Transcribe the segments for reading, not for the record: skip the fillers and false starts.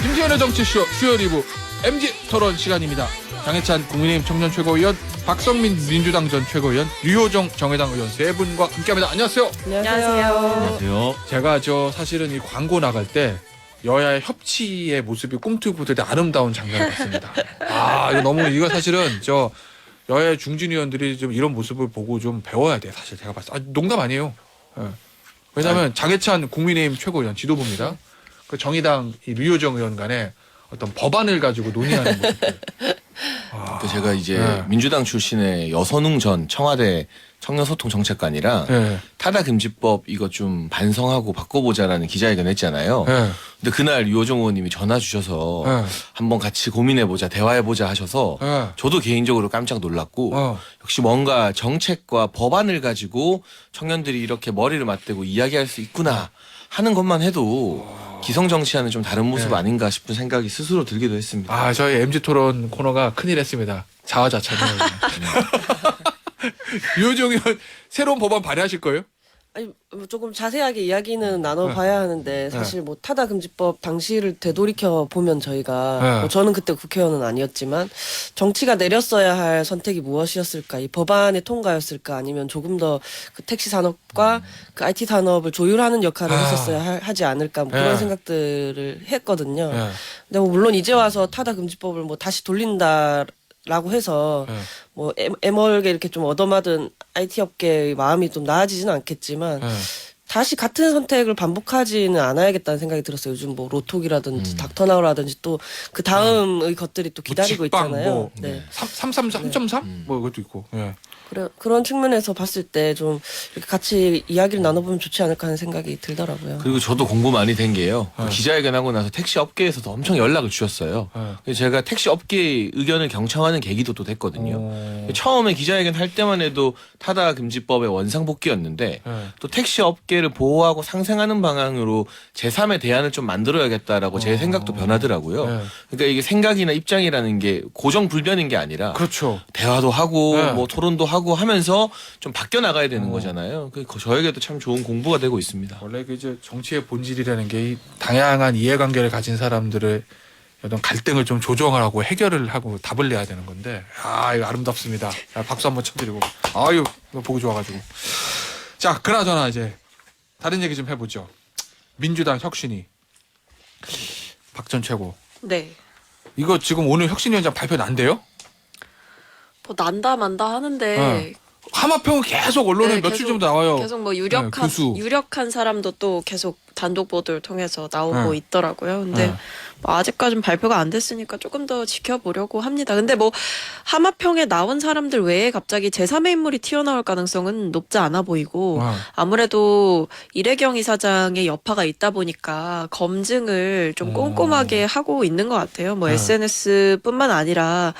김태현의 정치쇼 수요일 2부 MG 토론 시간입니다. 장해찬 국민의힘 청년 최고위원, 박성민 민주당 전 최고위원, 류호정 정의당 의원 세 분과 함께합니다. 안녕하세요. 안녕하세요. 안녕하세요. 제가 사실은 이 광고 나갈 때 여야의 협치의 모습이 꿈틀꿈틀 아름다운 장면을 봤습니다. 이거 사실은 여야의 중진 의원들이 좀 이런 모습을 보고 좀 배워야 돼. 사실 제가 봤을 때 농담 아니에요. 예. 왜냐하면 장해찬 국민의힘 최고위원 지도부입니다. 그 정의당 이 류호정 의원 간에 어떤 법안을 가지고 논의하는 모습들. 그 제가 이제 민주당 출신의 여선웅 전 청와대 청년소통정책관이랑 타다금지법 이거 좀 반성하고 바꿔보자라는 기자회견 했잖아요. 근데 그날 류호정 의원님이 전화 주셔서 한번 같이 고민해보자, 대화해보자 하셔서 저도 개인적으로 깜짝 놀랐고 역시 뭔가 정책과 법안을 가지고 청년들이 이렇게 머리를 맞대고 이야기할 수 있구나 하는 것만 해도 기성정치와는 좀 다른 모습 아닌가 싶은 생각이 스스로 들기도 했습니다. 저희 MG토론 코너가 큰일 했습니다. 자화자찬이에요. 류호정 의원 새로운 법안 발의하실 거예요? 아니, 조금 자세하게 이야기는 나눠봐야 하는데 사실 타다금지법 당시를 되돌이켜 보면 저희가 저는 그때 국회의원은 아니었지만 정치가 내렸어야 할 선택이 무엇이었을까, 이 법안의 통과였을까, 아니면 조금 더 그 택시 산업과 그 IT 산업을 조율하는 역할을 했었어야 하지 않을까, 그런 생각들을 했거든요. 근데 물론 이제 와서 타다금지법을 다시 돌린다. 라고 해서 애멀게 이렇게 좀 얻어맞은 IT 업계의 마음이 좀 나아지지는 않겠지만 다시 같은 선택을 반복하지는 않아야겠다는 생각이 들었어요. 요즘 로톡이라든지 닥터나우라든지 또 그 다음의 것들이 또 기다리고 있잖아요. 333.3? 그것도 있고. 그런 측면에서 봤을 때 좀 이렇게 같이 이야기를 나눠보면 좋지 않을까 하는 생각이 들더라고요. 그리고 저도 공부 많이 된 게요. 기자회견하고 나서 택시 업계에서도 엄청 연락을 주셨어요. 그래서 제가 택시 업계의 의견을 경청하는 계기도 또 됐거든요. 처음에 기자회견 할 때만 해도 타다금지법의 원상복귀였는데 또 택시 업계를 보호하고 상생하는 방향으로 제3의 대안을 좀 만들어야겠다라고 제 생각도 변하더라고요. 그러니까 이게 생각이나 입장이라는 게 고정불변인 게 아니라 그렇죠. 대화도 하고 토론도 하고 하면서 좀 바뀌어 나가야 되는 거잖아요. 저에게도 참 좋은 공부가 되고 있습니다. 원래 정치의 본질이라는 게 이 다양한 이해관계를 가진 사람들의 어떤 갈등을 좀 조정하고 해결을 하고 답을 내야 되는 건데, 이거 아름답습니다. 박수 한번 쳐드리고, 이거 보기 좋아가지고. 자, 그나저나 이제 다른 얘기 좀 해보죠. 민주당 혁신위 박 전 최고. 네. 이거 지금 오늘 혁신위원장 발표 난대요? 난다 만다 하는데 하마평은 계속 언론에 며칠 전부터 나와요. 계속 교수. 유력한 사람도 또 계속 단독 보도를 통해서 나오고 있더라고요. 근데 아직까지는 발표가 안 됐으니까 조금 더 지켜보려고 합니다. 근데 하마평에 나온 사람들 외에 갑자기 제3의 인물이 튀어나올 가능성은 높지 않아 보이고 아무래도 이래경 이사장의 여파가 있다 보니까 검증을 좀 꼼꼼하게 하고 있는 것 같아요. SNS뿐만 아니라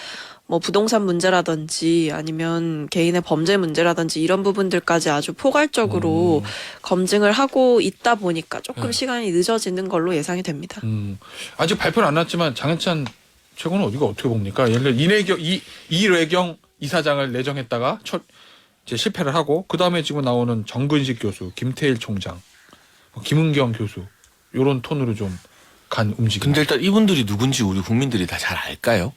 부동산 문제라든지 아니면 개인의 범죄 문제라든지 이런 부분들까지 아주 포괄적으로 검증을 하고 있다 보니까 조금 시간이 늦어지는 걸로 예상이 됩니다. 아직 발표는 안 났지만 장해찬 최고는 어디가 어떻게 봅니까? 예를 들어 이래경 이사장을 내정했다가 이제 실패를 하고 그 다음에 지금 나오는 정근식 교수, 김태일 총장, 김은경 교수 이런 톤으로 좀 간 움직임. 근데 일단 이분들이 누군지 우리 국민들이 다 잘 알까요?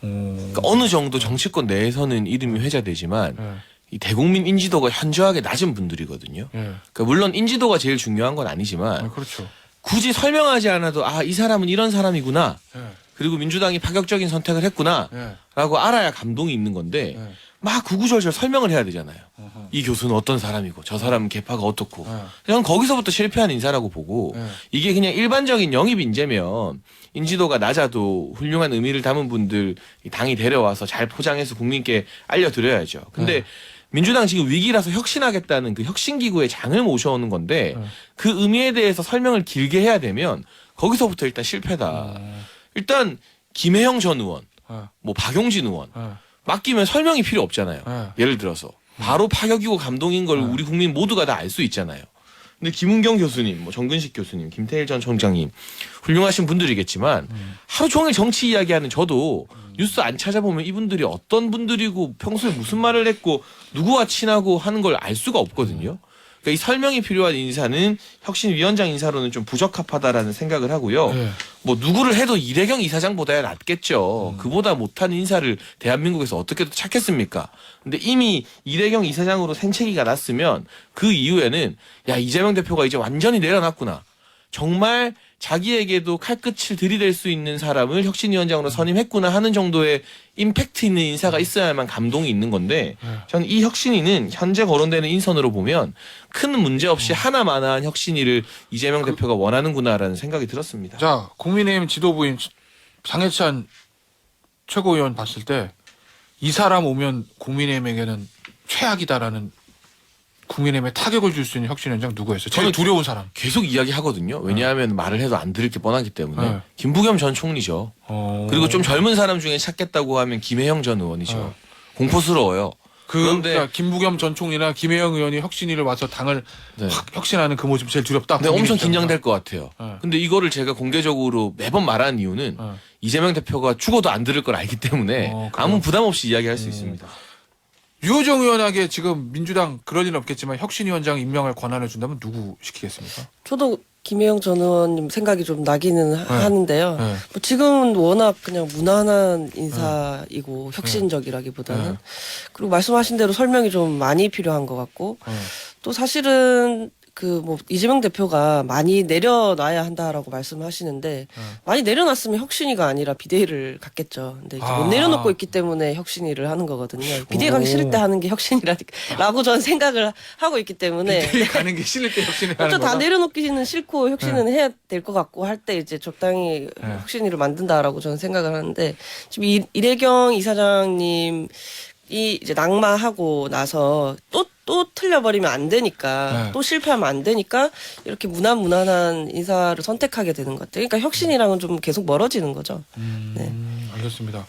그러니까 어느 정도 정치권 내에서는 이름이 회자되지만 이 대국민 인지도가 현저하게 낮은 분들이거든요. 그러니까 물론 인지도가 제일 중요한 건 아니지만 그렇죠. 굳이 설명하지 않아도 이 사람은 이런 사람이구나. 그리고 민주당이 파격적인 선택을 했구나 라고 알아야 감동이 있는 건데 막 구구절절 설명을 해야 되잖아요. 이 교수는 어떤 사람이고 저 사람은 계파가 어떻고. 저는 거기서부터 실패한 인사라고 보고 이게 그냥 일반적인 영입 인재면 인지도가 낮아도 훌륭한 의미를 담은 분들 당이 데려와서 잘 포장해서 국민께 알려드려야죠. 근데 민주당 지금 위기라서 혁신하겠다는 그 혁신기구의 장을 모셔오는 건데 그 의미에 대해서 설명을 길게 해야 되면 거기서부터 일단 실패다. 일단 김혜영 전 의원, 박용진 의원 맡기면 설명이 필요 없잖아요. 예를 들어서 바로 파격이고 감동인 걸 우리 국민 모두가 다 알 수 있잖아요. 근데 김은경 교수님, 정근식 교수님, 김태일 전 총장님 훌륭하신 분들이겠지만 하루 종일 정치 이야기하는 저도 뉴스 안 찾아보면 이분들이 어떤 분들이고 평소에 무슨 말을 했고 누구와 친하고 하는 걸 알 수가 없거든요. 그러니까 이 설명이 필요한 인사는 혁신위원장 인사로는 좀 부적합하다라는 생각을 하고요. 뭐 누구를 해도 이대경 이사장보다야 낫겠죠. 그보다 못한 인사를 대한민국에서 어떻게 찾겠습니까? 근데 이미 이대경 이사장으로 생채기가 났으면 그 이후에는 야 이재명 대표가 이제 완전히 내려놨구나. 정말 자기에게도 칼끝을 들이댈 수 있는 사람을 혁신위원장으로 선임했구나 하는 정도의 임팩트 있는 인사가 있어야만 감동이 있는 건데 저는 이 혁신위는 현재 거론되는 인선으로 보면 큰 문제 없이 하나만한 혁신위를 이재명 대표가 원하는구나라는 생각이 들었습니다. 자, 국민의힘 지도부인 장해찬 최고위원 봤을 때 이 사람 오면 국민의힘에게는 최악이다라는 국민의힘에 타격을 줄 수 있는 혁신위원장 누구였어요? 제일 저는 두려운 사람. 계속 이야기하거든요. 왜냐하면 말을 해도 안 들을 게 뻔하기 때문에. 네. 김부겸 전 총리죠. 그리고 좀 젊은 사람 중에 찾겠다고 하면 김혜영 전 의원이죠. 공포스러워요. 그런데 그러니까 김부겸 전 총리나 김혜영 의원이 혁신위를 와서 당을 네. 확 혁신하는 그 모습 제일 두렵다. 근데 엄청 국민 입장에서. 긴장될 것 같아요. 네. 근데 이거를 제가 공개적으로 매번 말하는 이유는 네. 이재명 대표가 죽어도 안 들을 걸 알기 때문에 그래요? 아무 부담 없이 이야기할 수 있습니다. 유호정 의원에게 지금 민주당 그럴 일은 없겠지만 혁신위원장 임명할 권한을 준다면 누구 시키겠습니까? 저도 김혜영 전 의원님 생각이 좀 나기는 하는데요. 네. 뭐 지금은 워낙 그냥 무난한 인사이고 혁신적이라기보다는 그리고 말씀하신 대로 설명이 좀 많이 필요한 것 같고 또 사실은 그 뭐 이재명 대표가 많이 내려놔야 한다라고 말씀하시는데 많이 내려놨으면 혁신위가 아니라 비대위를 갖겠죠. 근데 이제 못 내려놓고 있기 때문에 혁신위를 하는 거거든요. 비대위 가기 싫을 때 하는 게 혁신이라고 저는 생각을 하고 있기 때문에 비대위 가는 게 싫을 때 혁신을 하는 또 다 거다. 내려놓기는 싫고 혁신은 해야 될 것 같고 할 때 이제 적당히 혁신위를 만든다라고 저는 생각을 하는데 지금 이래경 이사장님이 이제 낙마하고 나서 또 틀려버리면 안 되니까 네. 또 실패하면 안 되니까 이렇게 무난한 인사를 선택하게 되는 것 같아요. 그러니까 혁신이랑은 좀 계속 멀어지는 거죠. 네. 알겠습니다.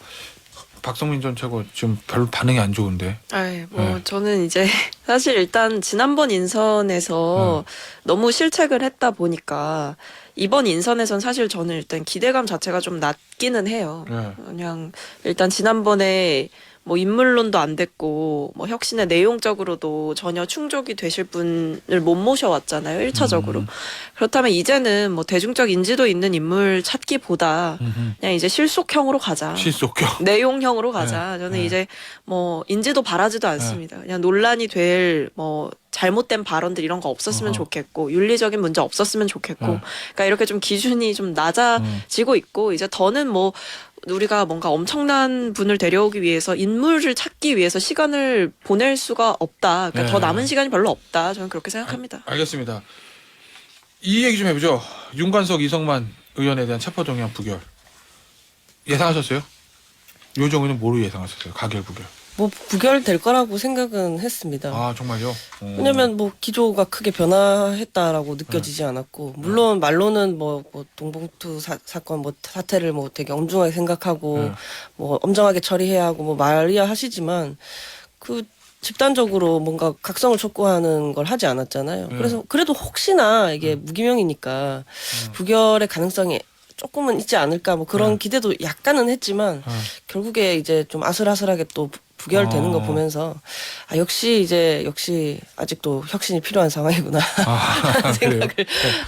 박성민 전 최고 지금 별 반응이 안 좋은데. 아이, 뭐 네. 저는 이제 사실 일단 지난번 인선에서 너무 실책을 했다 보니까 이번 인선에선 사실 저는 일단 기대감 자체가 좀 낮기는 해요. 네. 그냥 일단 지난번에 뭐 인물론도 안 됐고 뭐 혁신의 내용적으로도 전혀 충족이 되실 분을 못 모셔왔잖아요. 1차적으로. 그렇다면 이제는 뭐 대중적 인지도 있는 인물 찾기보다 그냥 이제 실속형으로 가자. 실속형. 내용형으로 가자. 저는 네. 이제 뭐 인지도 바라지도 않습니다. 그냥 논란이 될 뭐 잘못된 발언들 이런 거 없었으면 좋겠고 윤리적인 문제 없었으면 좋겠고 그러니까 이렇게 좀 기준이 좀 낮아지고 있고 이제 더는 뭐 우리가 뭔가 엄청난 분을 데려오기 위해서 인물을 찾기 위해서 시간을 보낼 수가 없다. 그러니까 네. 더 남은 시간이 별로 없다. 저는 그렇게 생각합니다. 알겠습니다. 이 얘기 좀 해보죠. 윤관석 이성만 의원에 대한 체포동의안 부결 예상하셨어요? 유호정 의원은 뭐로 예상하셨어요? 가결 부결. 뭐 부결될 거라고 생각은 했습니다. 아 정말요? 왜냐면 뭐 기조가 크게 변화했다라고 느껴지지 않았고 물론 말로는 뭐 동봉투 사건 뭐 사태를 뭐 되게 엄중하게 생각하고 뭐 엄정하게 처리해야 하고 뭐 말이야 하시지만 그 집단적으로 뭔가 각성을 촉구하는 걸 하지 않았잖아요. 그래서 그래도 혹시나 이게 무기명이니까 부결의 가능성이 조금은 있지 않을까 뭐 그런 기대도 약간은 했지만 결국에 이제 좀 아슬아슬하게 또 부결되는 거 보면서 아 역시 아직도 혁신이 필요한 상황이구나 하는 생각을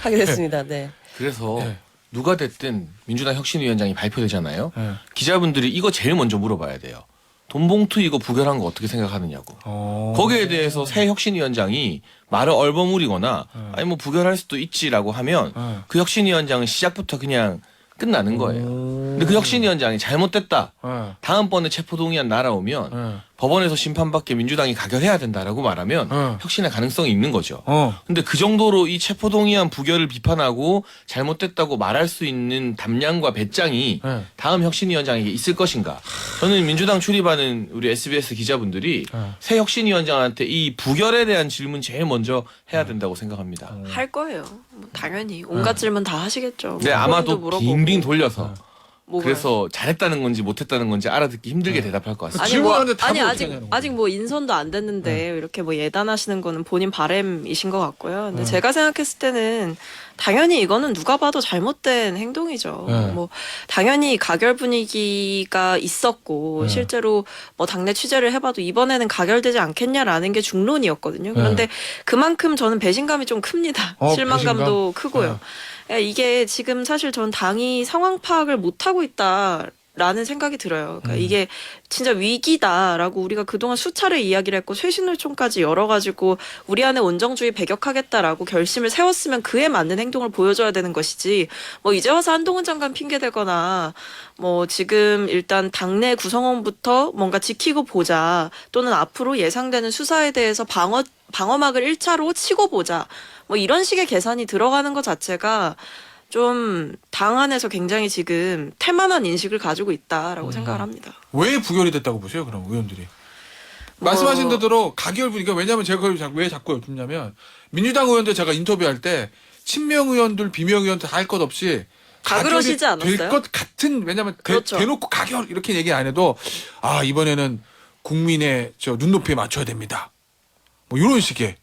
하게 됐습니다. 네. 그래서 네. 누가 됐든 민주당 혁신위원장이 발표되잖아요. 네. 기자분들이 이거 제일 먼저 물어봐야 돼요. 돈봉투 이거 부결한 거 어떻게 생각하느냐고. 거기에 대해서 새 혁신위원장이 말을 얼버무리거나 아니 뭐 부결할 수도 있지라고 하면 그 혁신위원장은 시작부터 그냥 끝나는 거예요. 근데 그 혁신위원장이 잘못됐다. 다음번에 체포동의안 날아오면 법원에서 심판받게 민주당이 가결해야 된다라고 말하면 혁신의 가능성이 있는 거죠. 근데 그 정도로 이 체포동의안 부결을 비판하고 잘못됐다고 말할 수 있는 담량과 배짱이 다음 혁신위원장에게 있을 것인가. 저는 민주당 출입하는 우리 SBS 기자분들이 새 혁신위원장한테 이 부결에 대한 질문 제일 먼저 해야 된다고 생각합니다. 할 거예요. 뭐 당연히 온갖 질문 다 하시겠죠. 네, 뭐 아마도 본인도 물어보고. 빙빙 돌려서 뭐가요? 그래서 잘했다는 건지 못했다는 건지 알아듣기 힘들게 대답할 것 같습니다. 아니 뭐 질문하는데 답을 아니 어떻게 아직 하냐는 거예요. 아직 뭐 인선도 안 됐는데 이렇게 뭐 예단하시는 거는 본인 바램이신 것 같고요. 근데 제가 생각했을 때는 당연히 이거는 누가 봐도 잘못된 행동이죠. 네. 뭐 당연히 가결 분위기가 있었고 네. 실제로 뭐 당내 취재를 해봐도 이번에는 가결되지 않겠냐라는 게 중론이었거든요. 그런데 그만큼 저는 배신감이 좀 큽니다. 실망감도 크고요. 예, 이게 지금 사실 전 당이 상황 파악을 못하고 있다라는 생각이 들어요. 그러니까 이게 진짜 위기다라고 우리가 그동안 수차례 이야기를 했고 쇄신울총까지 열어가지고 우리 안에 온정주의 배격하겠다라고 결심을 세웠으면 그에 맞는 행동을 보여줘야 되는 것이지 뭐 이제 와서 한동훈 장관 핑계대거나 뭐 지금 일단 당내 구성원부터 뭔가 지키고 보자 또는 앞으로 예상되는 수사에 대해서 방어막을 1차로 치고 보자 뭐 이런 식의 계산이 들어가는 것 자체가 좀 당 안에서 굉장히 지금 태만한 인식을 가지고 있다라고 생각을 합니다. 왜 부결이 됐다고 보세요, 그럼 의원들이? 뭐- 말씀하신 대로 가결 분위기가 왜냐하면 제가 그걸 왜 자꾸 여쭙냐면 민주당 의원들 제가 인터뷰할 때 친명 의원들, 비명 의원들 다 할 것 없이 다 그러시지 않았어요? 될 것 같은 왜냐하면 그렇죠. 대놓고 가결 이렇게 얘기 안 해도 아 이번에는 국민의 저 눈높이에 맞춰야 됩니다. 뭐 이런 식의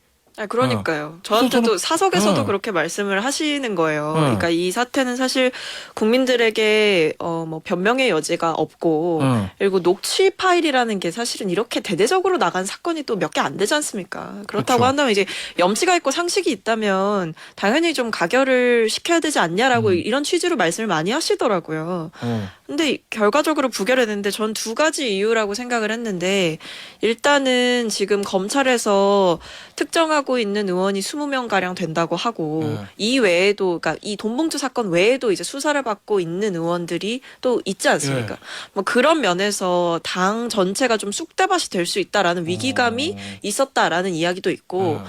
그러니까요. 저한테도 사석에서도 그렇게 말씀을 하시는 거예요. 그러니까 이 사태는 사실 국민들에게 뭐 변명의 여지가 없고 그리고 녹취 파일이라는 게 사실은 이렇게 대대적으로 나간 사건이 또 몇 개 안 되지 않습니까? 그렇다고 그렇죠. 한다면 이제 염치가 있고 상식이 있다면 당연히 좀 가결을 시켜야 되지 않냐라고 이런 취지로 말씀을 많이 하시더라고요. 근데 결과적으로 부결이 됐는데 전 두 가지 이유라고 생각을 했는데 일단은 지금 검찰에서 특정하고 있는 의원이 20명 가량 된다고 하고 이 외에도 그러니까 이 돈봉투 사건 외에도 이제 수사를 받고 있는 의원들이 또 있지 않습니까? 뭐 그런 면에서 당 전체가 좀 쑥대밭이 될 수 있다라는 위기감이 있었다라는 이야기도 있고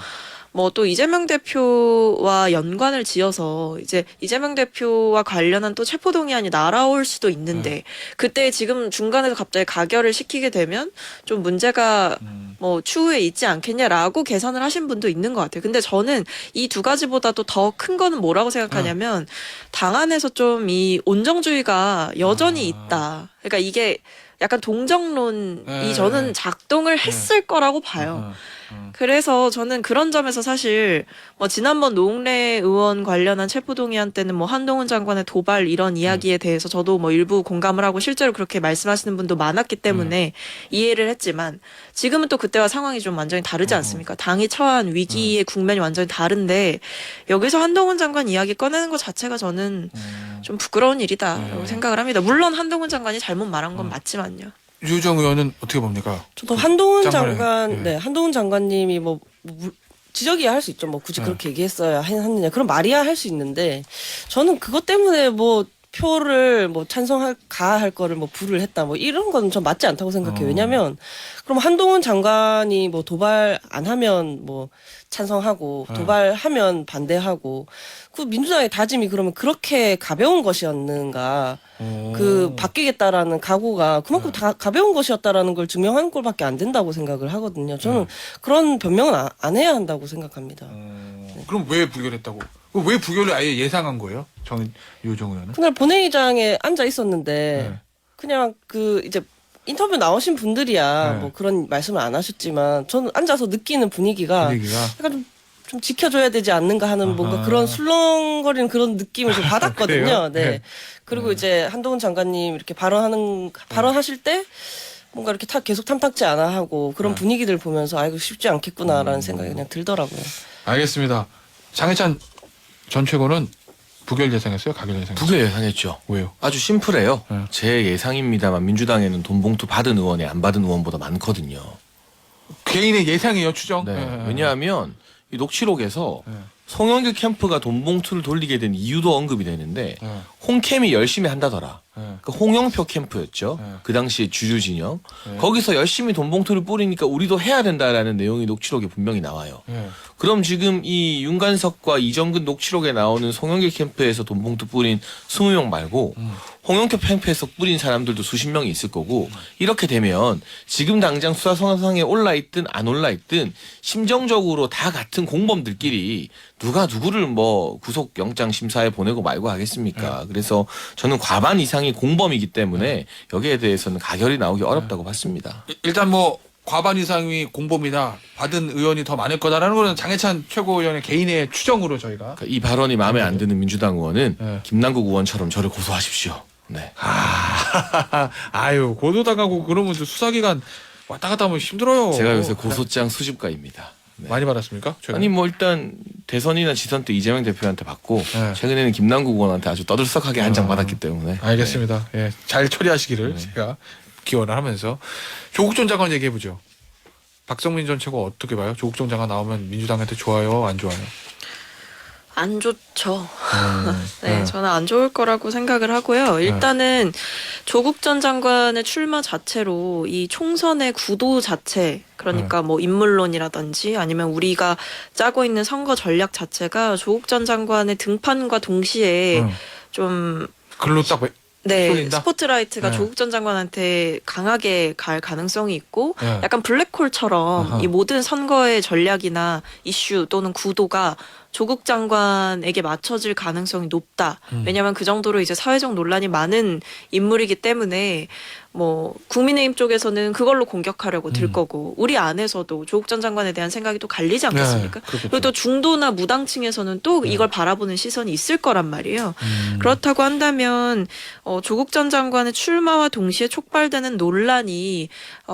뭐 또 이재명 대표와 연관을 지어서 이제 이재명 대표와 관련한 또 체포동의안이 날아올 수도 있는데 그때 지금 중간에서 갑자기 가결을 시키게 되면 좀 문제가 뭐 추후에 있지 않겠냐라고 계산을 하신 분도 있는 것 같아요. 근데 저는 이 두 가지보다도 더 큰 거는 뭐라고 생각하냐면 당 안에서 좀 이 온정주의가 여전히 있다. 그러니까 이게 약간 동정론이 저는 작동을 했을 거라고 봐요. 그래서 저는 그런 점에서 사실 뭐 지난번 노웅래 의원 관련한 체포동의안 때는 뭐 한동훈 장관의 도발 이런 이야기에 대해서 저도 뭐 일부 공감을 하고 실제로 그렇게 말씀하시는 분도 많았기 때문에 이해를 했지만 지금은 또 그때와 상황이 좀 완전히 다르지 않습니까? 당이 처한 위기의 국면이 완전히 다른데 여기서 한동훈 장관 이야기 꺼내는 것 자체가 저는 좀 부끄러운 일이다라고 생각을 합니다. 물론 한동훈 장관이 잘못 말한 건 맞지만요. 유정 의원은 어떻게 봅니까? 저도 한동훈 장관의, 장관, 네, 한동훈 장관님이 뭐 지적이야 할 수 있죠. 뭐 굳이 그렇게 얘기했어야 했느냐. 그런 말이야 할 수 있는데 저는 그것 때문에 뭐 표를 뭐 할 거를 뭐 불을 했다 뭐 이런 건 전 맞지 않다고 생각해요. 왜냐면 그럼 한동훈 장관이 뭐 도발 안 하면 뭐 찬성하고 도발하면 반대하고 그 민주당의 다짐이 그러면 그렇게 가벼운 것이었는가? 그 바뀌겠다라는 각오가 그만큼 다 가벼운 것이었다라는 걸 증명하는 꼴밖에 안 된다고 생각을 하거든요. 저는 그런 변명은 안 해야 한다고 생각합니다. 그럼 왜 부결했다고? 왜 부결을 아예 예상한 거예요? 유정 의원은? 그날 본회의장에 앉아 있었는데 그냥 그 이제 인터뷰 나오신 분들이야 뭐 그런 말씀을 안 하셨지만 저는 앉아서 느끼는 분위기가 약간 좀 지켜줘야 되지 않는가 하는 뭔가 그런 술렁거리는 그런 느낌을 좀 받았거든요. 네. 그리고 이제 한동훈 장관님 이렇게 발언하실 때 뭔가 이렇게 계속 탐탁지 않아 하고 그런 분위기들 보면서 아이고 쉽지 않겠구나라는 생각이 그냥 들더라고요. 알겠습니다. 장해찬 전 최고는 부결 예상했어요? 가결 예상했어요? 부결 예상했죠. 왜요? 아주 심플해요. 제 예상입니다만 민주당에는 돈 봉투 받은 의원이 안 받은 의원보다 많거든요. 개인의 예상이에요, 추정? 네. 왜냐하면 이 녹취록에서 송영길 캠프가 돈 봉투를 돌리게 된 이유도 언급이 되는데 홍캠이 열심히 한다더라. 그 홍영표 캠프였죠. 그 당시 주주 진영. 거기서 열심히 돈 봉투를 뿌리니까 우리도 해야 된다라는 내용이 녹취록에 분명히 나와요. 그럼 지금 이 윤관석과 이정근 녹취록에 나오는 송영길 캠프에서 돈 봉투 뿌린 20명 말고 홍영표 캠프에서 뿌린 사람들도 수십 명이 있을 거고 이렇게 되면 지금 당장 수사선상에 올라있든 안 올라있든 심정적으로 다 같은 공범들끼리 누가 누구를 뭐 구속영장 심사에 보내고 말고 하겠습니까? 그래서 저는 과반 이상이 공범이기 때문에 여기에 대해서는 가결이 나오기 어렵다고 봤습니다. 일단 뭐 과반 이상이 공범이나 받은 의원이 더 많을 거다라는 거는 장해찬 최고위원의 개인의 추정으로 저희가 그러니까 이 발언이 마음에 안 드는 민주당 의원은 네. 김남국 의원처럼 저를 고소하십시오. 네. 아유 고소당하고 그러면 수사기관 왔다 갔다 하면 힘들어요. 제가 요새 고소장 수집가입니다. 네. 많이 받았습니까? 최근에? 아니 뭐 일단 대선이나 지선 때 이재명 대표한테 받고 네. 최근에는 김남국 의원한테 아주 떠들썩하게 한 장 받았기 때문에 알겠습니다. 예, 잘 처리하시기를 네. 제가 기원을 하면서 조국 전 장관 얘기해 보죠. 박성민 전 최고 어떻게 봐요? 조국 전 장관 나오면 민주당한테 좋아요, 안 좋아요? 안 좋죠. 네. 네, 저는 안 좋을 거라고 생각을 하고요. 일단은 조국 전 장관의 출마 자체로 이 총선의 구도 자체, 그러니까 뭐 인물론이라든지 아니면 우리가 짜고 있는 선거 전략 자체가 조국 전 장관의 등판과 동시에 좀 글로 딱 네, 쏠린다? 스포트라이트가 네. 조국 전 장관한테 강하게 갈 가능성이 있고 네. 약간 블랙홀처럼 아하. 이 모든 선거의 전략이나 이슈 또는 구도가 조국 장관에게 맞춰질 가능성이 높다. 왜냐하면 그 정도로 이제 사회적 논란이 많은 인물이기 때문에 뭐 국민의힘 쪽에서는 그걸로 공격하려고 들 거고 우리 안에서도 조국 전 장관에 대한 생각이 또 갈리지 않겠습니까? 그렇겠죠. 그리고 또 중도나 무당층에서는 또 이걸 바라보는 시선이 있을 거란 말이에요. 그렇다고 한다면 조국 전 장관의 출마와 동시에 촉발되는 논란이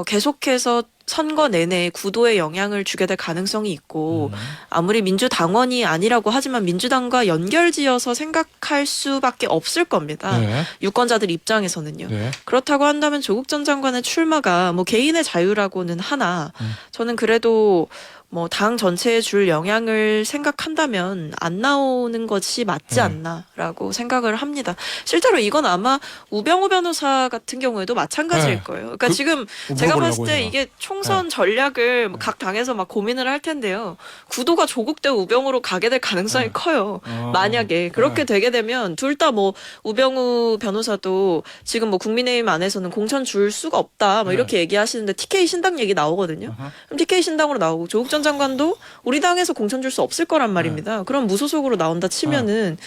계속해서 선거 내내 구도에 영향을 주게 될 가능성이 있고 아무리 민주당원이 아니라고 하지만 민주당과 연결지어서 생각할 수밖에 없을 겁니다. 네. 유권자들 입장에서는요. 네. 그렇다고 한다면 조국 전 장관의 출마가 뭐 개인의 자유라고는 하나 저는 그래도 뭐 당 전체에 줄 영향을 생각한다면 안 나오는 것이 맞지 않나라고 생각을 합니다. 실제로 이건 아마 우병우 변호사 같은 경우에도 마찬가지일 네. 거예요. 그러니까 그- 지금 제가 봤을 때 물어보려고 이게 총선 전략을 각 당에서 막 고민을 할 텐데요. 구도가 조국 대 우병우로 가게 될 가능성이 커요. 만약에 그렇게 되게 되면 둘 다 뭐 우병우 변호사도 지금 뭐 국민의힘 안에서는 공천 줄 수가 없다 뭐 이렇게 얘기하시는데 TK 신당 얘기 나오거든요. 그럼 TK 신당으로 나오고 조국 전 장관도 우리 당에서 공천 줄 수 없을 거란 말입니다. 그럼 무소속으로 나온다 치면은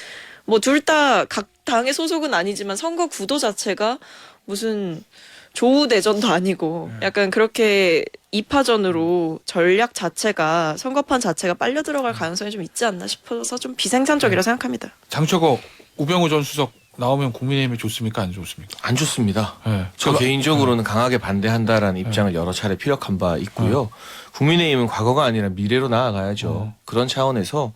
뭐 둘 다 각 당의 소속은 아니지만 선거 구도 자체가 무슨 조우 대전도 아니고 약간 그렇게 2파전으로 전략 자체가 선거판 자체가 빨려 들어갈 가능성이 좀 있지 않나 싶어서 좀 비생산적이라 생각합니다. 장초고 우병우 전 수석 나오면 국민의힘에 좋습니까, 안 좋습니까? 안 좋습니다. 네. 저 개인적으로는 강하게 반대한다라는 입장을 여러 차례 피력한 바 있고요. 국민의힘은 과거가 아니라 미래로 나아가야죠. 그런 차원에서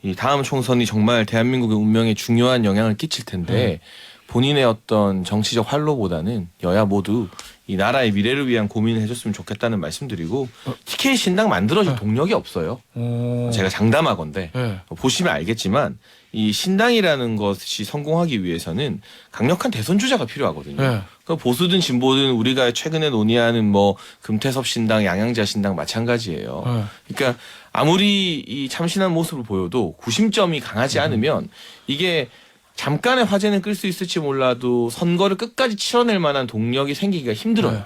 이 다음 총선이 정말 대한민국의 운명에 중요한 영향을 끼칠 텐데 본인의 어떤 정치적 활로보다는 여야 모두 이 나라의 미래를 위한 고민을 해줬으면 좋겠다는 말씀드리고 TK 신당 만들어질 동력이 없어요. 제가 장담하건대 네. 보시면 알겠지만 이 신당이라는 것이 성공하기 위해서는 강력한 대선 주자가 필요하거든요. 네. 그 보수든 진보든 우리가 최근에 논의하는 뭐 금태섭 신당, 양양자 신당 마찬가지예요. 네. 그러니까 아무리 이 참신한 모습을 보여도 구심점이 강하지 않으면 이게 잠깐의 화제는 끌 수 있을지 몰라도 선거를 끝까지 치러낼 만한 동력이 생기기가 힘들어요.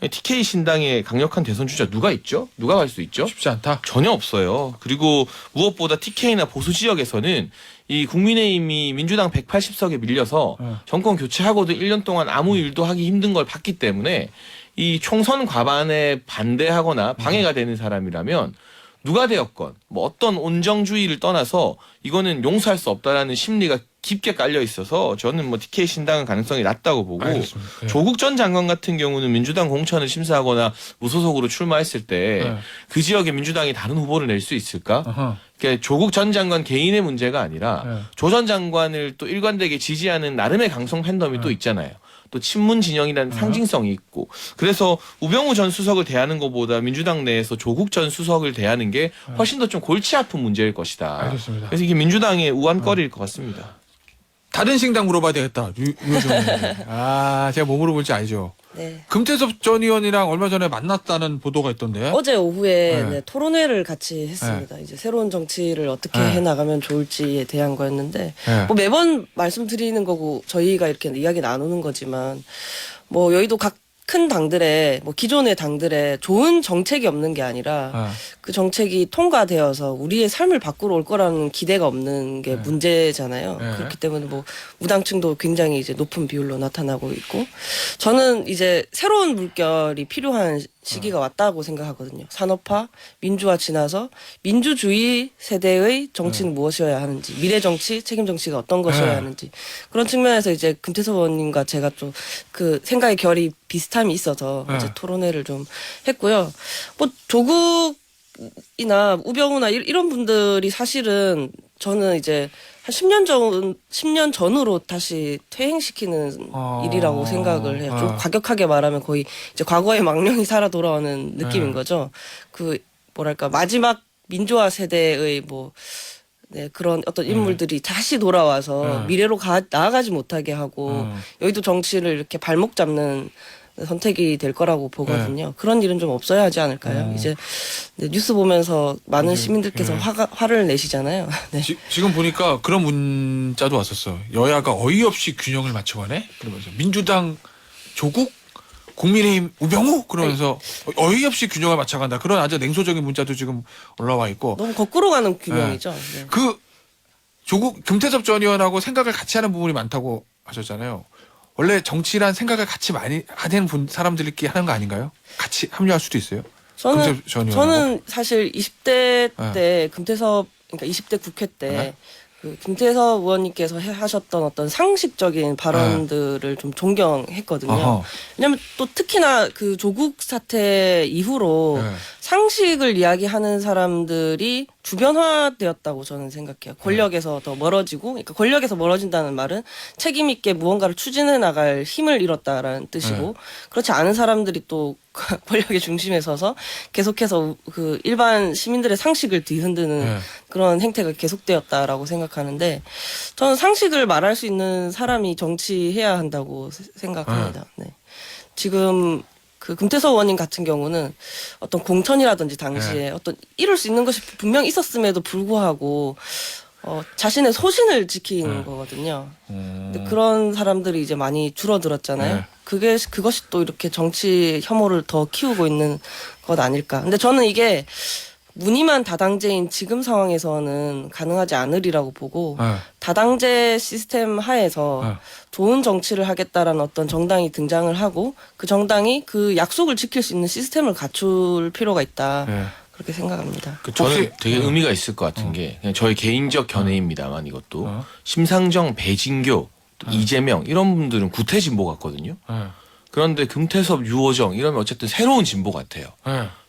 TK 신당에 강력한 대선 주자 누가 있죠? 누가 갈 수 있죠? 쉽지 않다. 전혀 없어요. 그리고 무엇보다 TK나 보수 지역에서는 이 국민의힘이 민주당 180석에 밀려서 정권 교체하고도 1년 동안 아무 일도 하기 힘든 걸 봤기 때문에 이 총선 과반에 반대하거나 방해가 되는 사람이라면 누가 되었건 뭐 어떤 온정주의를 떠나서 이거는 용서할 수 없다라는 심리가 깊게 깔려 있어서 저는 뭐 TK 신당은 가능성이 낮다고 보고 알겠습니다. 네. 조국 전 장관 같은 경우는 민주당 공천을 심사하거나 무소속으로 출마했을 때 그 지역에 민주당이 다른 후보를 낼 수 있을까? 어허. 그러니까 조국 전 장관 개인의 문제가 아니라 조 전 장관을 또 일관되게 지지하는 나름의 강성 팬덤이 또 있잖아요. 또 친문 진영이라는 상징성이 있고 그래서 우병우 전 수석을 대하는 것보다 민주당 내에서 조국 전 수석을 대하는 게 훨씬 더 좀 골치 아픈 문제일 것이다. 알겠습니다. 그래서 이게 민주당의 우한거리일 것 같습니다. 다른 신당 물어봐야 되겠다. 제가 뭐 물어볼지 알죠. 네. 금태섭 전 의원이랑 얼마 전에 만났다는 보도가 있던데. 어제 오후에 네. 네, 토론회를 같이 했습니다. 이제 새로운 정치를 어떻게 네. 해나가면 좋을지에 대한 거였는데 네. 뭐 매번 말씀드리는 거고 저희가 이렇게 이야기 나누는 거지만 뭐 여의도 각 큰 당들의 뭐 기존의 당들의 좋은 정책이 없는 게 아니라 그 정책이 통과되어서 우리의 삶을 바꾸러 올 거라는 기대가 없는 게 문제잖아요. 네. 그렇기 때문에 뭐 무당층도 굉장히 이제 높은 비율로 나타나고 있고 저는 이제 새로운 물결이 필요한 시기가 왔다고 생각하거든요. 산업화, 민주화 지나서 민주주의 세대의 정치는 무엇이어야 하는지, 미래 정치, 책임 정치가 어떤 것이어야 하는지 그런 측면에서 이제 금태섭 의원님과 제가 좀 그 생각의 결이 비슷함이 있어서 이제 토론회를 좀 했고요. 뭐 조국이나 우병우나 이런 분들이 사실은 저는 이제 한 10년 전으로 다시 퇴행시키는 일이라고 생각을 해요. 좀 과격하게 말하면 거의 이제 과거의 망령이 살아 돌아오는 느낌인 거죠. 그 뭐랄까 마지막 민주화 세대의 뭐 네, 그런 어떤 인물들이 다시 돌아와서 미래로 나아가지 못하게 하고 여의도 정치를 이렇게 발목 잡는 선택이 될 거라고 보거든요. 그런 일은 좀 없어야 하지 않을까요? 이제 네, 뉴스 보면서 많은 시민들께서 화를 내시잖아요. 네. 지금 보니까 그런 문자도 왔었어. 여야가 어이없이 균형을 맞춰가네. 그러면서 민주당 조국, 국민의힘 우병우 그러면서 어이없이 균형을 맞춰간다. 그런 아주 냉소적인 문자도 지금 올라와 있고. 너무 거꾸로 가는 균형이죠. 네. 그 조국 금태섭 전 의원하고 생각을 같이 하는 부분이 많다고 하셨잖아요. 원래 정치란 생각을 같이 많이 하는 사람들끼리 하는 거 아닌가요? 같이 합류할 수도 있어요. 저는 사실 20대 때 금태섭 그러니까 20대 국회 때 그 김태섭 의원님께서 하셨던 어떤 상식적인 발언들을 좀 존경했거든요. 왜냐하면 또 특히나 그 조국 사태 이후로 상식을 이야기하는 사람들이 주변화되었다고 저는 생각해요. 권력에서 더 멀어지고, 그러니까 권력에서 멀어진다는 말은 책임 있게 무언가를 추진해 나갈 힘을 잃었다라는 뜻이고, 그렇지 않은 사람들이 또 권력의 중심에 서서 계속해서 그 일반 시민들의 상식을 뒤흔드는 그런 행태가 계속되었다라고 생각하는데, 저는 상식을 말할 수 있는 사람이 정치해야 한다고 생각합니다. 네. 지금 그 금태섭 의원님 같은 경우는 어떤 공천이라든지 당시에 어떤 이룰 수 있는 것이 분명 있었음에도 불구하고 자신의 소신을 지킨 거거든요. 근데 그런 사람들이 이제 많이 줄어들었잖아요. 그것이 또 이렇게 정치 혐오를 더 키우고 있는 것 아닐까. 근데 저는 이게 무늬만 다당제인 지금 상황에서는 가능하지 않으리라고 보고 다당제 시스템 하에서 좋은 정치를 하겠다라는 어떤 정당이 등장을 하고 그 정당이 그 약속을 지킬 수 있는 시스템을 갖출 필요가 있다. 그렇게 생각합니다. 저는 되게 의미가 있을 것 같은 게 그냥 저의 개인적 견해입니다만 이것도 심상정, 배진교, 또 이재명 이런 분들은 구태 진보 같거든요. 그런데 금태섭, 유호정 이러면 어쨌든 새로운 진보 같아요.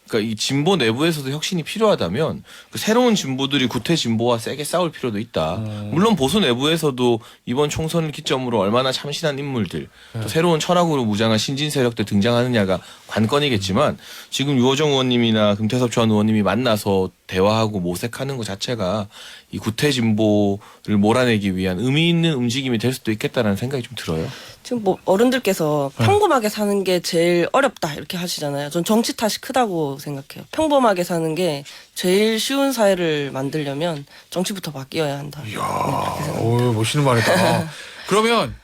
그러니까 이 진보 내부에서도 혁신이 필요하다면 그 새로운 진보들이 구태 진보와 세게 싸울 필요도 있다. 물론 보수 내부에서도 이번 총선을 기점으로 얼마나 참신한 인물들 또 새로운 철학으로 무장한 신진 세력들 등장하느냐가 관건이겠지만 지금 유호정 의원님이나 금태섭 전 의원님이 만나서 대화하고 모색하는 것 자체가 이 구태 진보를 몰아내기 위한 의미 있는 움직임이 될 수도 있겠다라는 생각이 좀 들어요. 지금 뭐 어른들께서 평범하게 사는 게 제일 어렵다 이렇게 하시잖아요. 전 정치 탓이 크다고 생각해요. 평범하게 사는 게 제일 쉬운 사회를 만들려면 정치부터 바뀌어야 한다. 이야, 멋있는 말이다. 그러면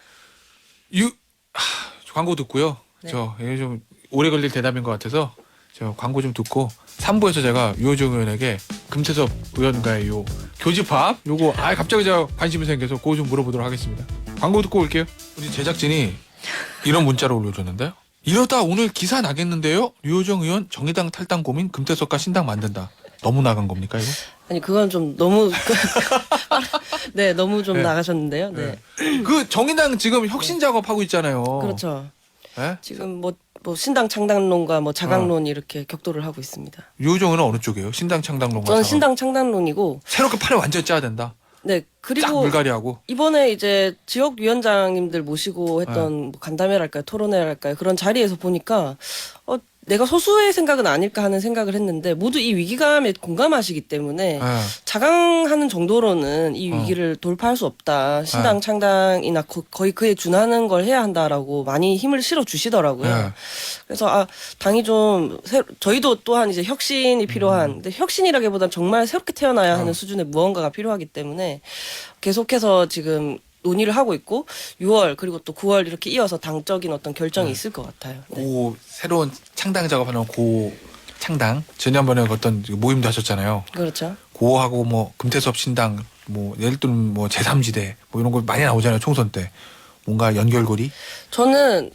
광고 듣고요. 네. 이게 좀 오래 걸릴 대답인 것 같아서 저 광고 좀 듣고 3부에서 제가 유호정 의원에게 금태섭 의원과의 요 교집합 요거 갑자기 제가 관심이 생겨서 그거 좀 물어보도록 하겠습니다. 광고 듣고 올게요. 우리 제작진이 이런 문자를 올려줬는데요. 이러다 오늘 기사 나겠는데요. 유호정 의원 정의당 탈당 고민 금태섭과 신당 만든다. 너무 나간 겁니까 이거? 아니 그건 좀 너무 네 너무 좀 네. 나가셨는데요. 네. 그 정의당 지금 혁신 작업하고 있잖아요. 그렇죠. 네? 지금 뭐 신당 창당론과 뭐 자강론이 이렇게 격돌을 하고 있습니다. 유호정 의원은 어느 쪽이에요? 신당 창당론과 저는 자강? 신당 창당론이고 새롭게 판을 완전 짜야 된다. 네 쫙 그리고 물갈이하고. 이번에 이제 지역 위원장님들 모시고 했던 뭐 간담회랄까요 토론회랄까요 그런 자리에서 보니까 내가 소수의 생각은 아닐까 하는 생각을 했는데 모두 이 위기감에 공감하시기 때문에 자강하는 정도로는 이 위기를 돌파할 수 없다. 신당 창당이나 거의 그에 준하는 걸 해야 한다라고 많이 힘을 실어 주시더라고요. 그래서 당이 좀 저희도 또한 이제 혁신이 필요한 근데 혁신이라기보다는 정말 새롭게 태어나야 하는 수준의 무언가가 필요하기 때문에 계속해서 지금 논의를 하고 있고 6월 그리고 또 9월 이렇게 이어서 당적인 어떤 결정이 있을 것 같아요. 네. 새로운 창당 작업하는 창당 지난번에 어떤 모임도 하셨잖아요. 그렇죠. 고하고 뭐 금태섭 신당 뭐 예를 들면 뭐 제3지대 뭐 이런 거 많이 나오잖아요 총선 때 뭔가 연결고리. 저는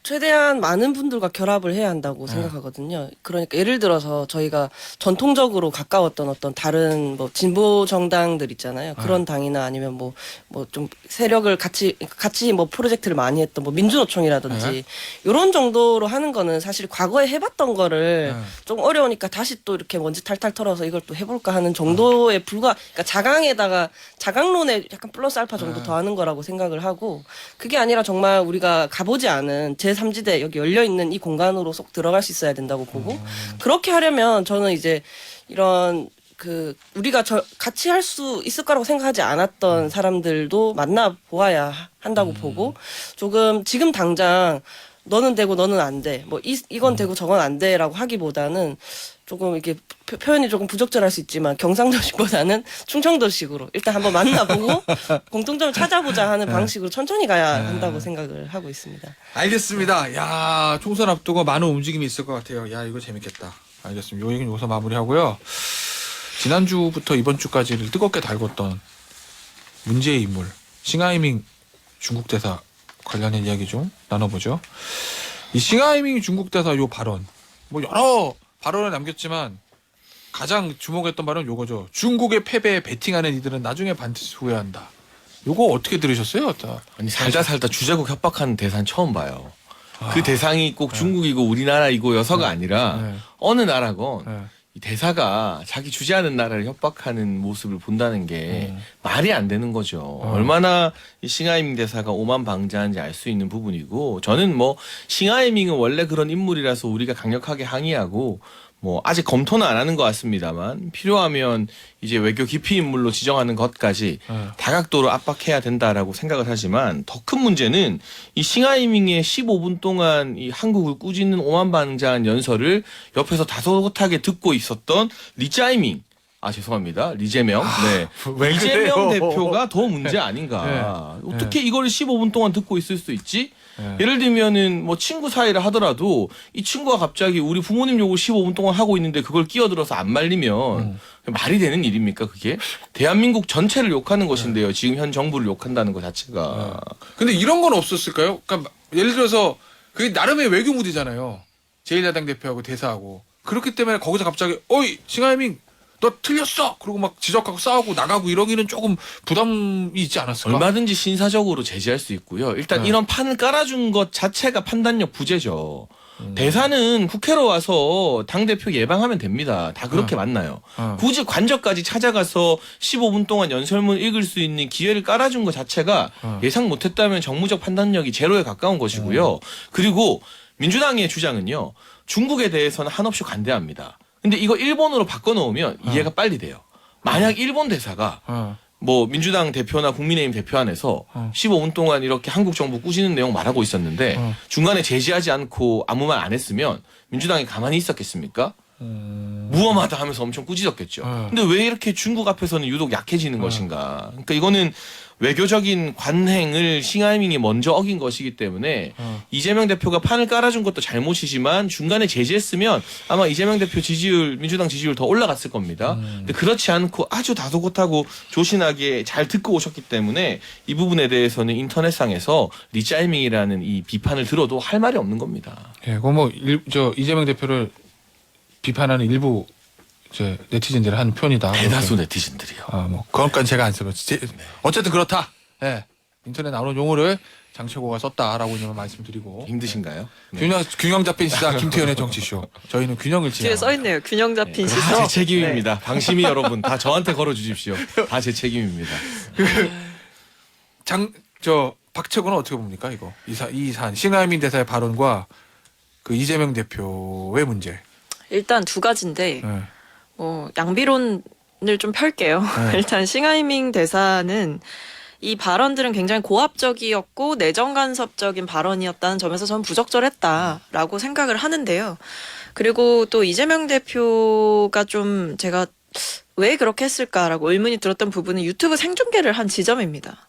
최대한 많은 분들과 결합을 해야 한다고 생각하거든요. 그러니까 예를 들어서 저희가 전통적으로 가까웠던 어떤 다른 뭐 진보 정당들 있잖아요. 그런 당이나 아니면 뭐 좀 세력을 같이 뭐 프로젝트를 많이 했던 뭐 민주노총이라든지 이런 정도로 하는 거는 사실 과거에 해봤던 거를 좀 어려우니까 다시 또 이렇게 먼지 탈탈 털어서 이걸 또 해볼까 하는 정도에 그러니까 자강론에 약간 플러스 알파 정도 더 하는 거라고 생각을 하고, 그게 아니라 정말 우리가 가보지 않은 제3지대 여기 열려있는 이 공간으로 속 들어갈 수 있어야 된다고 보고, 그렇게 하려면 저는 이제 이런 우리가 같이 할 수 있을 거라고 생각하지 않았던 사람들도 만나 보아야 한다고 보고, 조금 지금 당장 너는 되고 너는 안 돼, 뭐 이건 되고 저건 안 돼라고 하기보다는 조금 이렇게 표현이 조금 부적절할 수 있지만 경상도식보다는 충청도식으로 일단 한번 만나보고 공통점을 찾아보자 하는 방식으로 천천히 가야 한다고 생각을 하고 있습니다. 알겠습니다. 야, 총선 앞두고 많은 움직임이 있을 것 같아요. 야, 이거 재밌겠다. 알겠습니다. 요 얘기는 여기서 마무리하고요. 지난주부터 이번 주까지를 뜨겁게 달궜던 문제의 인물 싱하이밍 중국 대사 관련된 이야기 좀 나눠보죠. 이 싱하이밍 중국 대사 요 발언, 뭐 여러 발언을 남겼지만 가장 주목했던 발언은 요거죠. 중국의 패배에 베팅하는 이들은 나중에 반드시 후회한다. 요거 어떻게 들으셨어요? 아니 살다 주제국 협박하는 대사는 처음 봐요. 그 대상이 꼭 중국이고 우리나라이고여서가 아니라 어느 나라건 이 대사가 자기 주재하는 나라를 협박하는 모습을 본다는 게 말이 안 되는 거죠. 얼마나 이 싱하이밍 대사가 오만방자한지 알 수 있는 부분이고, 저는 뭐 싱하이밍은 원래 그런 인물이라서 우리가 강력하게 항의하고 뭐 아직 검토는 안 하는 것 같습니다만 필요하면 이제 외교 기피 인물로 지정하는 것까지 다각도로 압박해야 된다라고 생각을 하지만, 더 큰 문제는 이 싱하이밍의 15분 동안 이 한국을 꾸짖는 오만방자한 연설을 옆에서 다소곳하게 듣고 있었던 리짜이밍, 죄송합니다, 리재명, 네, 왜 이재명 그래요? 대표가 더 문제 아닌가. 네. 어떻게 이걸 15분 동안 듣고 있을 수 있지? 네. 예를 들면은 뭐 친구 사이를 하더라도 이 친구가 갑자기 우리 부모님 욕을 15분 동안 하고 있는데 그걸 끼어들어서 안 말리면 말이 되는 일입니까 그게? 대한민국 전체를 욕하는 것인데요. 지금 현 정부를 욕한다는 것 자체가. 근데 이런 건 없었을까요? 그러니까 예를 들어서 그게 나름의 외교 무대잖아요. 제1야당 대표하고 대사하고. 그렇기 때문에 거기서 갑자기 어이 싱하이밍 너 틀렸어! 그리고 막 지적하고 싸우고 나가고 이러기는 조금 부담이 있지 않았을까? 얼마든지 신사적으로 제지할 수 있고요. 일단 이런 판을 깔아준 것 자체가 판단력 부재죠. 대사는 국회로 와서 당대표 예방하면 됩니다. 다 그렇게 만나요. 굳이 관저까지 찾아가서 15분 동안 연설문 읽을 수 있는 기회를 깔아준 것 자체가 예상 못했다면 정무적 판단력이 제로에 가까운 것이고요. 그리고 민주당의 주장은요, 중국에 대해서는 한없이 관대합니다. 근데 이거 일본어로 바꿔놓으면 이해가 빨리 돼요. 만약 일본 대사가 뭐 민주당 대표나 국민의힘 대표 안에서 15분 동안 이렇게 한국 정부 꾸짖는 내용 말하고 있었는데 중간에 제지하지 않고 아무 말 안 했으면 민주당이 가만히 있었겠습니까? 무엄하다 하면서 엄청 꾸짖었겠죠. 근데 왜 이렇게 중국 앞에서는 유독 약해지는 것인가? 그러니까 이거는 외교적인 관행을 싱하이밍이 먼저 어긴 것이기 때문에 이재명 대표가 판을 깔아준 것도 잘못이지만 중간에 제지했으면 아마 이재명 대표 지지율, 민주당 지지율 더 올라갔을 겁니다. 근데 그렇지 않고 아주 다소곳하고 조신하게 잘 듣고 오셨기 때문에 이 부분에 대해서는 인터넷상에서 리짜이밍이라는 이 비판을 들어도 할 말이 없는 겁니다. 예, 그거 이재명 대표를 비판하는 일부 네티즌들이 하는 표현이다. 대다수 네티즌들이요. 뭐 그건까지 제가 안 쓰고 어쨌든 그렇다. 예, 인터넷 나오는 용어를 장최고가 썼다라고 좀 말씀드리고. 힘드신가요? 네. 균형 잡힌 시사 김태현의 정치쇼. 저희는 균형을 지향. 뒤에 써 있네요. 균형 잡힌 다 시선. 제 책임입니다. 방심이 여러분 다 저한테 걸어 주십시오. 다 제 책임입니다. 박채구는 어떻게 봅니까 이거? 이 사안 싱하이밍 대사의 발언과 그 이재명 대표의 문제. 일단 두 가지인데 네. 양비론을 좀 펼게요. 네. 일단 싱하이밍 대사는 이 발언들은 굉장히 고압적이었고 내정 간섭적인 발언이었다는 점에서 저는 부적절했다라고 생각을 하는데요. 그리고 또 이재명 대표가 좀 제가 왜 그렇게 했을까라고 의문이 들었던 부분은 유튜브 생중계를 한 지점입니다.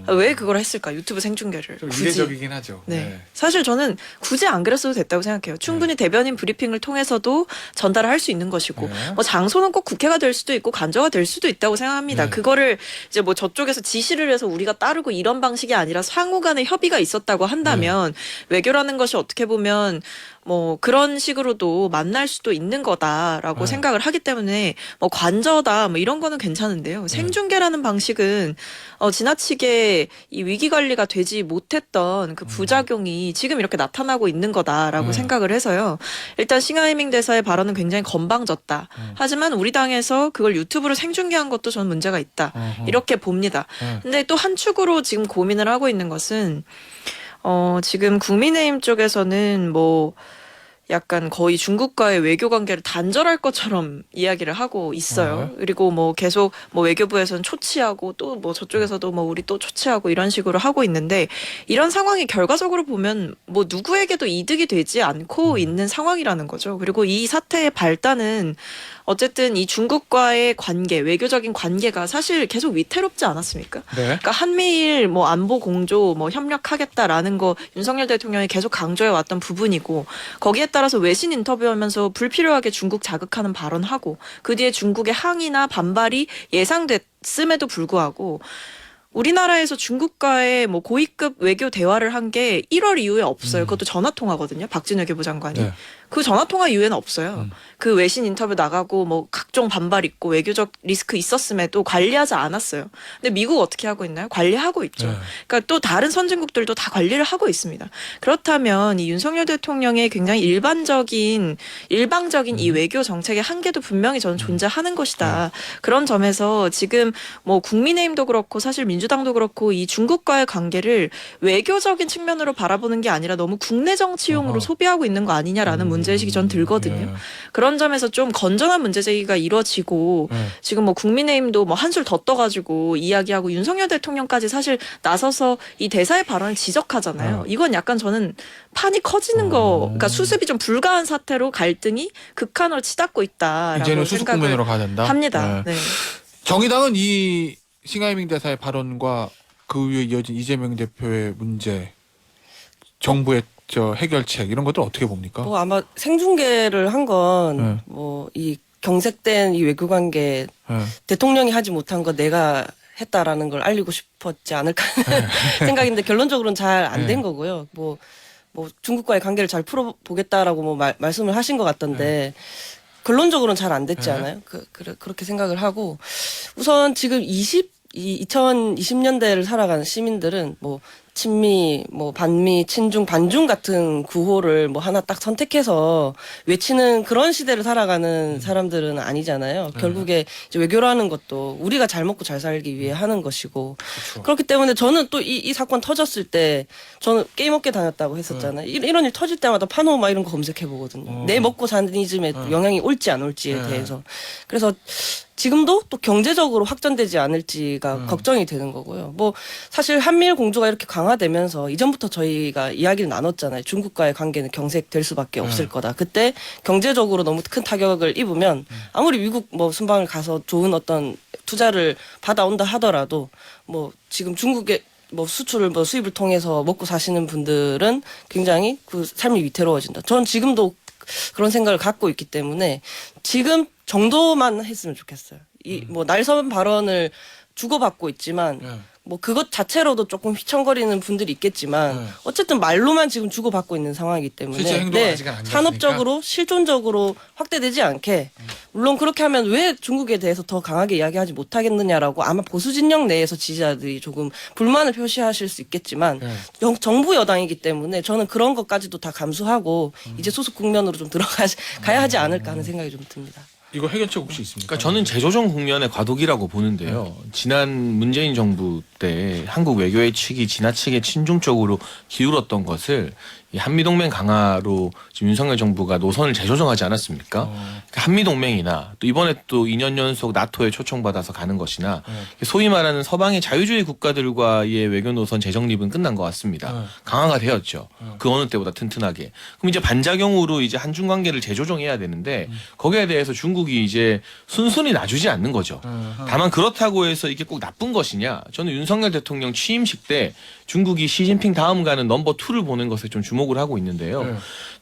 왜 그걸 했을까? 유튜브 생중계를 좀 굳이. 이례적이긴 하죠. 네. 사실 저는 굳이 안 그랬어도 됐다고 생각해요. 충분히 대변인 브리핑을 통해서도 전달을 할 수 있는 것이고, 네. 뭐 장소는 꼭 국회가 될 수도 있고 간저가 될 수도 있다고 생각합니다. 네. 그거를 이제 뭐 저쪽에서 지시를 해서 우리가 따르고 이런 방식이 아니라 상호 간의 협의가 있었다고 한다면 외교라는 것이 어떻게 보면 뭐 그런 식으로도 만날 수도 있는 거다라고 네. 생각을 하기 때문에 뭐 관저다 뭐 이런 거는 괜찮은데요. 생중계라는 방식은 지나치게 이 위기 관리가 되지 못했던 그 부작용이 지금 이렇게 나타나고 있는 거다라고 생각을 해서요. 일단 싱하이밍 대사의 발언은 굉장히 건방졌다. 하지만 우리 당에서 그걸 유튜브로 생중계한 것도 저는 문제가 있다. 이렇게 봅니다. 근데 또 한 축으로 지금 고민을 하고 있는 것은 지금 국민의힘 쪽에서는 뭐 약간 거의 중국과의 외교 관계를 단절할 것처럼 이야기를 하고 있어요. 그리고 뭐 계속 뭐 외교부에서는 초치하고 또 뭐 저쪽에서도 뭐 우리 또 초치하고 이런 식으로 하고 있는데 이런 상황이 결과적으로 보면 뭐 누구에게도 이득이 되지 않고 있는 상황이라는 거죠. 그리고 이 사태의 발단은 어쨌든 이 중국과의 관계, 외교적인 관계가 사실 계속 위태롭지 않았습니까? 네. 그러니까 한미일 뭐 안보 공조 뭐 협력하겠다라는 거 윤석열 대통령이 계속 강조해 왔던 부분이고 거기에 따라서 외신 인터뷰하면서 불필요하게 중국 자극하는 발언하고 그 뒤에 중국의 항의나 반발이 예상됐음에도 불구하고 우리나라에서 중국과의 뭐 고위급 외교 대화를 한 게 1월 이후에 없어요. 그것도 전화 통화거든요. 박진 외교부 장관이. 네. 그 전화 통화 이후에는 없어요. 그 외신 인터뷰 나가고 뭐 각종 반발 있고 외교적 리스크 있었음에도 관리하지 않았어요. 근데 미국 어떻게 하고 있나요? 관리하고 있죠. 네. 그러니까 또 다른 선진국들도 다 관리를 하고 있습니다. 그렇다면 이 윤석열 대통령의 굉장히 일방적인 이 외교 정책의 한계도 분명히 저는 존재하는 것이다. 그런 점에서 지금 뭐 국민의힘도 그렇고 사실 민주당도 그렇고 이 중국과의 관계를 외교적인 측면으로 바라보는 게 아니라 너무 국내 정치용으로 소비하고 있는 거 아니냐라는 문제의식이 전 들거든요. 네. 그런 점에서 좀 건전한 문제 제기가 이루어지고 지금 뭐 국민의힘도 뭐 한술 더 떠가지고 이야기하고 윤석열 대통령까지 사실 나서서 이 대사의 발언을 지적하잖아요. 이건 약간 저는 판이 커지는 거, 그러니까 수습이 좀 불가한 사태로 갈등이 극한으로 치닫고 있다라고 이제는 수습 생각을 국면으로 가야 된다. 합니다. 네. 네. 정의당은 이 싱하이밍 대사의 발언과 그 위에 이어진 이재명 대표의 문제, 정부의 해결책 이런 것들 어떻게 봅니까? 뭐 아마 생중계를 한 건 네. 뭐 이 경색된 이 외교 관계 네. 대통령이 하지 못한 거 내가 했다라는 걸 알리고 싶었지 않을까 하는 생각인데 결론적으로는 잘 안 된 거고요. 뭐 중국과의 관계를 잘 풀어보겠다라고 뭐 말씀을 하신 것 같던데 결론적으로는 잘 안 됐지 않아요? 그렇게 생각을 하고 우선 지금 2020년대를 살아가는 시민들은 뭐 친미, 뭐 반미, 친중, 반중 같은 구호를 뭐 하나 딱 선택해서 외치는 그런 시대를 살아가는 사람들은 아니잖아요. 결국에 이제 외교라는 것도 우리가 잘 먹고 잘 살기 위해 하는 것이고 그렇기 때문에 저는 또 이 사건 터졌을 때 저는 게임업계 다녔다고 했었잖아요. 이런 일 터질 때마다 파노마 이런 거 검색해 보거든요. 내 먹고 사는 이즘에 영향이 올지 안 올지에 대해서. 그래서 지금도 또 경제적으로 확전되지 않을지가 걱정이 되는 거고요. 뭐 사실 한미일 공조가 이렇게 강화되면서 이전부터 저희가 이야기를 나눴잖아요. 중국과의 관계는 경색될 수밖에 없을 거다. 그때 경제적으로 너무 큰 타격을 입으면 아무리 미국 뭐 순방을 가서 좋은 어떤 투자를 받아온다 하더라도 뭐 지금 중국의 뭐 수출을 뭐 수입을 통해서 먹고 사시는 분들은 굉장히 그 삶이 위태로워진다. 전 지금도 그런 생각을 갖고 있기 때문에 지금 정도만 했으면 좋겠어요. 이 뭐 날선 발언을 주고받고 있지만 뭐 그것 자체로도 조금 휘청거리는 분들이 있겠지만 어쨌든 말로만 지금 주고받고 있는 상황이기 때문에 실제 행동은 아직은 안 됐으니까. 산업적으로 실존적으로 확대되지 않게 물론 그렇게 하면 왜 중국에 대해서 더 강하게 이야기하지 못하겠느냐라고 아마 보수 진영 내에서 지지자들이 조금 불만을 표시하실 수 있겠지만 정부 여당이기 때문에 저는 그런 것까지도 다 감수하고 이제 소속 국면으로 좀 들어가야 하지 않을까 하는 생각이 좀 듭니다. 이거 해결책 혹시 있습니까? 그러니까 저는 재조정 국면의 과도기라고 보는데요. 지난 문재인 정부 때 한국 외교의 칙이 지나치게 친중적으로 기울었던 것을 이 한미동맹 강화로 지금 윤석열 정부가 노선을 재조정하지 않았습니까? 그러니까 한미동맹이나 또 이번에 또 2년 연속 나토에 초청받아서 가는 것이나 소위 말하는 서방의 자유주의 국가들과의 외교 노선 재정립은 끝난 것 같습니다. 강화가 되었죠. 그 어느 때보다 튼튼하게. 그럼 이제 반작용으로 이제 한중 관계를 재조정해야 되는데 거기에 대해서 중국이 이제 순순히 놔주지 않는 거죠. 다만 그렇다고 해서 이게 꼭 나쁜 것이냐? 저는 윤석열 대통령 취임식 때 중국이 시진핑 다음 가는 넘버 2를 보는 것에 좀 주목을 하고 있는데요. 네.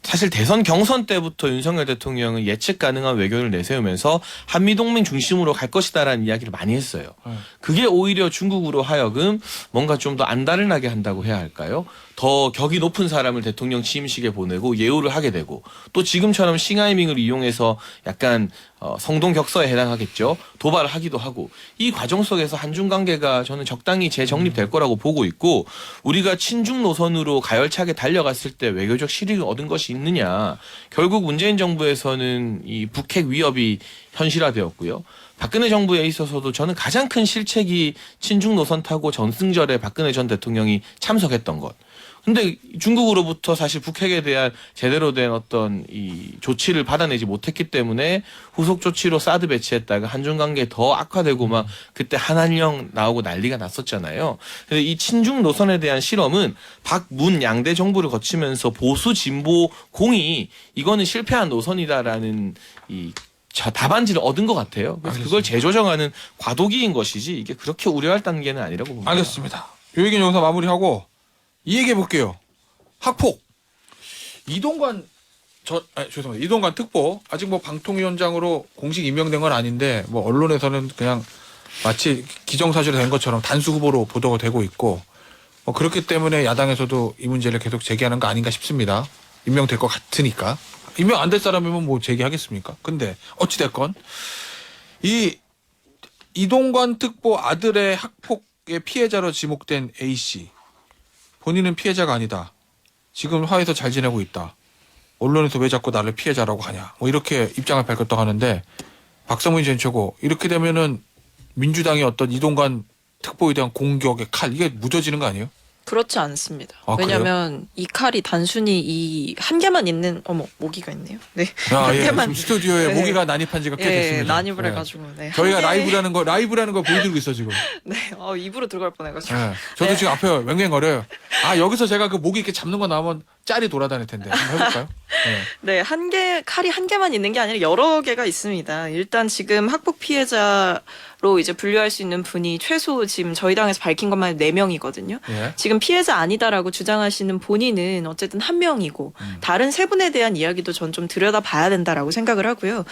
사실 대선 경선 때부터 윤석열 대통령은 예측 가능한 외교를 내세우면서 한미동맹 중심으로 갈 것이다라는 이야기를 많이 했어요. 그게 오히려 중국으로 하여금 뭔가 좀 더 안달나게 한다고 해야 할까요? 더 격이 높은 사람을 대통령 취임식에 보내고 예우를 하게 되고 또 지금처럼 싱하이밍을 이용해서 약간 성동격서에 해당하겠죠. 도발을 하기도 하고 이 과정 속에서 한중 관계가 저는 적당히 재정립될 거라고 보고 있고 우리가 친중 노선으로 가열차게 달려갔을 때 외교적 실익을 얻은 것이 있느냐. 결국 문재인 정부에서는 이 북핵 위협이 현실화되었고요. 박근혜 정부에 있어서도 저는 가장 큰 실책이 친중 노선 타고 전승절에 박근혜 전 대통령이 참석했던 것. 근데 중국으로부터 사실 북핵에 대한 제대로 된 어떤 이 조치를 받아내지 못했기 때문에 후속 조치로 사드 배치했다가 한중 관계 더 악화되고 막 그때 한한령 나오고 난리가 났었잖아요. 근데 이 친중 노선에 대한 실험은 박문 양대 정부를 거치면서 보수 진보 공이 이거는 실패한 노선이다라는 이 답안지를 얻은 것 같아요. 그래서 그걸 재조정하는 과도기인 것이지 이게 그렇게 우려할 단계는 아니라고 봅니다. 알겠습니다. 요 얘기는 여기서 마무리하고 이 얘기 해볼게요. 학폭. 이동관 죄송합니다. 이동관 특보 아직 뭐 방통위원장으로 공식 임명된 건 아닌데 뭐 언론에서는 그냥 마치 기정사실이 된 것처럼 단수 후보로 보도가 되고 있고 그렇기 때문에 야당에서도 이 문제를 계속 제기하는 거 아닌가 싶습니다. 임명될 것 같으니까. 임명 안 될 사람이면 뭐 제기하겠습니까? 근데 어찌됐건 이동관 특보 아들의 학폭의 피해자로 지목된 A씨. 본인은 피해자가 아니다. 지금 화해해서 잘 지내고 있다. 언론에서 왜 자꾸 나를 피해자라고 하냐. 뭐 이렇게 입장을 밝혔다고 하는데 박성문 전 최고 이렇게 되면은 민주당의 어떤 이동관 특보에 대한 공격의 칼 이게 무뎌지는 거 아니에요? 그렇지 않습니다. 아, 왜냐하면 이 칼이 단순히 이 한 개만 있는 모기가 있네요. 네. 아, 한 예. 개만 지금 스튜디오에 네. 모기가 난입한 지가 꽤 예, 됐습니다. 난입을 예. 해가지고 네. 저희가 한 개- 라이브라는 걸 보여드리고 있어 지금. 네, 입으로 들어갈 뻔해가지고. 예. 저도 네. 지금 앞에 왱왱거려요. 아 여기서 제가 그 모기 이렇게 잡는 거 나오면 짤이 돌아다닐 텐데 한번 해볼까요? 예. 네, 칼이 한 개만 있는 게 아니라 여러 개가 있습니다. 일단 지금 학폭 피해자로 이제 분류할 수 있는 분이 최소 지금 저희 당에서 밝힌 것만 4명이거든요. 예. 지금 피해자 아니다라고 주장하시는 본인은 어쨌든 1명이고 다른 3분에 대한 이야기도 전 좀 들여다봐야 된다라고 생각을 하고요.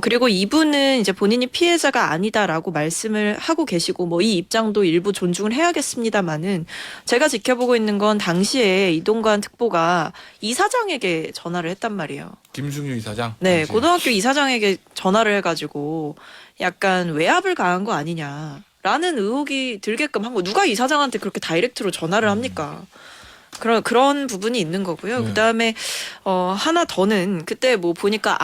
그리고 이분은 이제 본인이 피해자가 아니다라고 말씀을 하고 계시고 뭐 이 입장도 일부 존중을 해야겠습니다만은 제가 지켜보고 있는 건 당시에 이동관 특보가 이사장에게 전화를 했단 말이에요. 김승유 이사장. 네, 당시. 고등학교 이사장에게 전화를 해가지고 약간 외압을 가한 거 아니냐라는 의혹이 들게끔 한 거. 누가 이사장한테 그렇게 다이렉트로 전화를 합니까? 그런 부분이 있는 거고요. 네. 그다음에 하나 더는 그때 뭐 보니까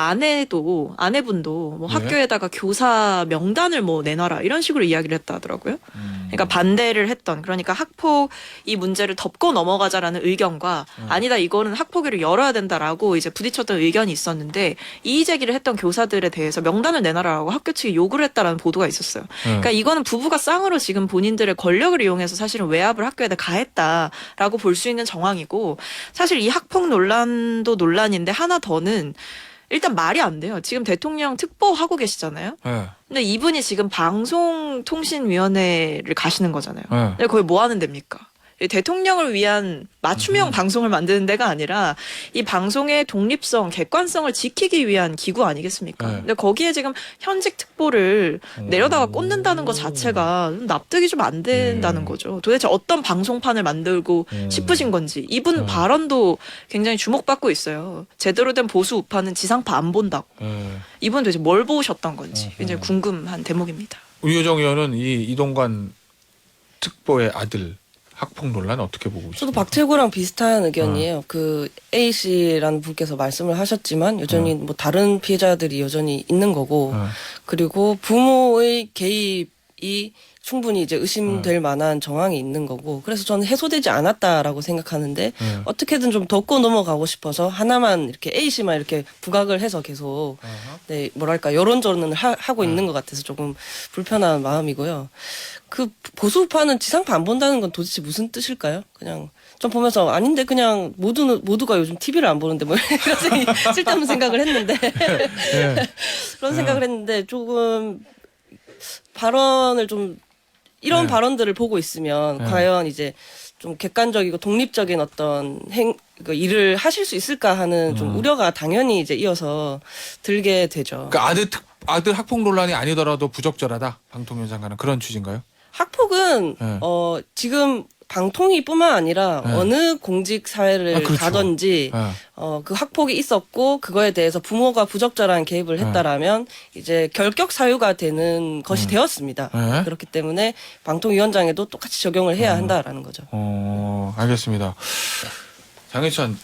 아내분도 뭐 네. 학교에다가 교사 명단을 뭐 내놔라 이런 식으로 이야기를 했다 하더라고요. 그러니까 반대를 했던 그러니까 학폭 이 문제를 덮고 넘어가자라는 의견과 아니다 이거는 학폭위를 열어야 된다라고 이제 부딪혔던 의견이 있었는데 이의 제기를 했던 교사들에 대해서 명단을 내놔라라고 학교 측이 요구를 했다라는 보도가 있었어요. 그러니까 이거는 부부가 쌍으로 지금 본인들의 권력을 이용해서 사실은 외압을 학교에다 가했다라고 볼 수 있는 정황이고 사실 이 학폭 논란도 논란인데 하나 더는 일단 말이 안 돼요. 지금 대통령 특보 하고 계시잖아요. 예. 근데 이분이 지금 방송통신위원회를 가시는 거잖아요. 예. 근데 거기 뭐 하는 데입니까? 이 대통령을 위한 맞춤형 방송을 만드는 데가 아니라 이 방송의 독립성, 객관성을 지키기 위한 기구 아니겠습니까? 네. 근데 거기에 지금 현직 특보를 내려다가 꽂는다는 것 자체가 좀 납득이 좀 안 된다는 거죠. 도대체 어떤 방송판을 만들고 싶으신 건지. 이분 발언도 굉장히 주목받고 있어요. 제대로 된 보수 우파는 지상파 안 본다고. 예. 이분 도대체 뭘 보셨던 건지 굉장히 궁금한 대목입니다. 우효정 의원은 이 이동관 특보의 아들 학폭 논란 어떻게 보고 있어요? 저도 박태구랑 비슷한 의견이에요. 그 A 씨라는 분께서 말씀을 하셨지만 여전히 뭐 다른 피해자들이 여전히 있는 거고 그리고 부모의 개입이 충분히 이제 의심될 만한 정황이 있는 거고 그래서 저는 해소되지 않았다라고 생각하는데 어떻게든 좀 덮고 넘어가고 싶어서 하나만 이렇게 A 씨만 이렇게 부각을 해서 계속 네 뭐랄까 여론전을 하고 있는 것 같아서 조금 불편한 마음이고요. 그 보수파는 지상파 안 본다는 건 도대체 무슨 뜻일까요? 그냥 좀 보면서 아닌데 그냥 모두가 요즘 TV를 안 보는데 뭐 이런 쓸데없는 생각을 했는데 그런 생각을 했는데 조금 발언을 좀 이런 네. 발언들을 보고 있으면 네. 과연 이제 좀 객관적이고 독립적인 어떤 그 일을 하실 수 있을까 하는 좀 우려가 당연히 이제 이어서 들게 되죠. 그러니까 아들 학폭 논란이 아니더라도 부적절하다. 방통위원 장관은 그런 취지인가요? 학폭은 네. 지금 방통위뿐만 아니라 네. 어느 공직 사회를 그렇죠. 가든지 네. 그 학폭이 있었고 그거에 대해서 부모가 부적절한 개입을 했다라면 이제 결격 사유가 되는 것이 되었습니다. 네. 그렇기 때문에 방통위원장에도 똑같이 적용을 해야 한다라는 거죠. 알겠습니다. 장혜찬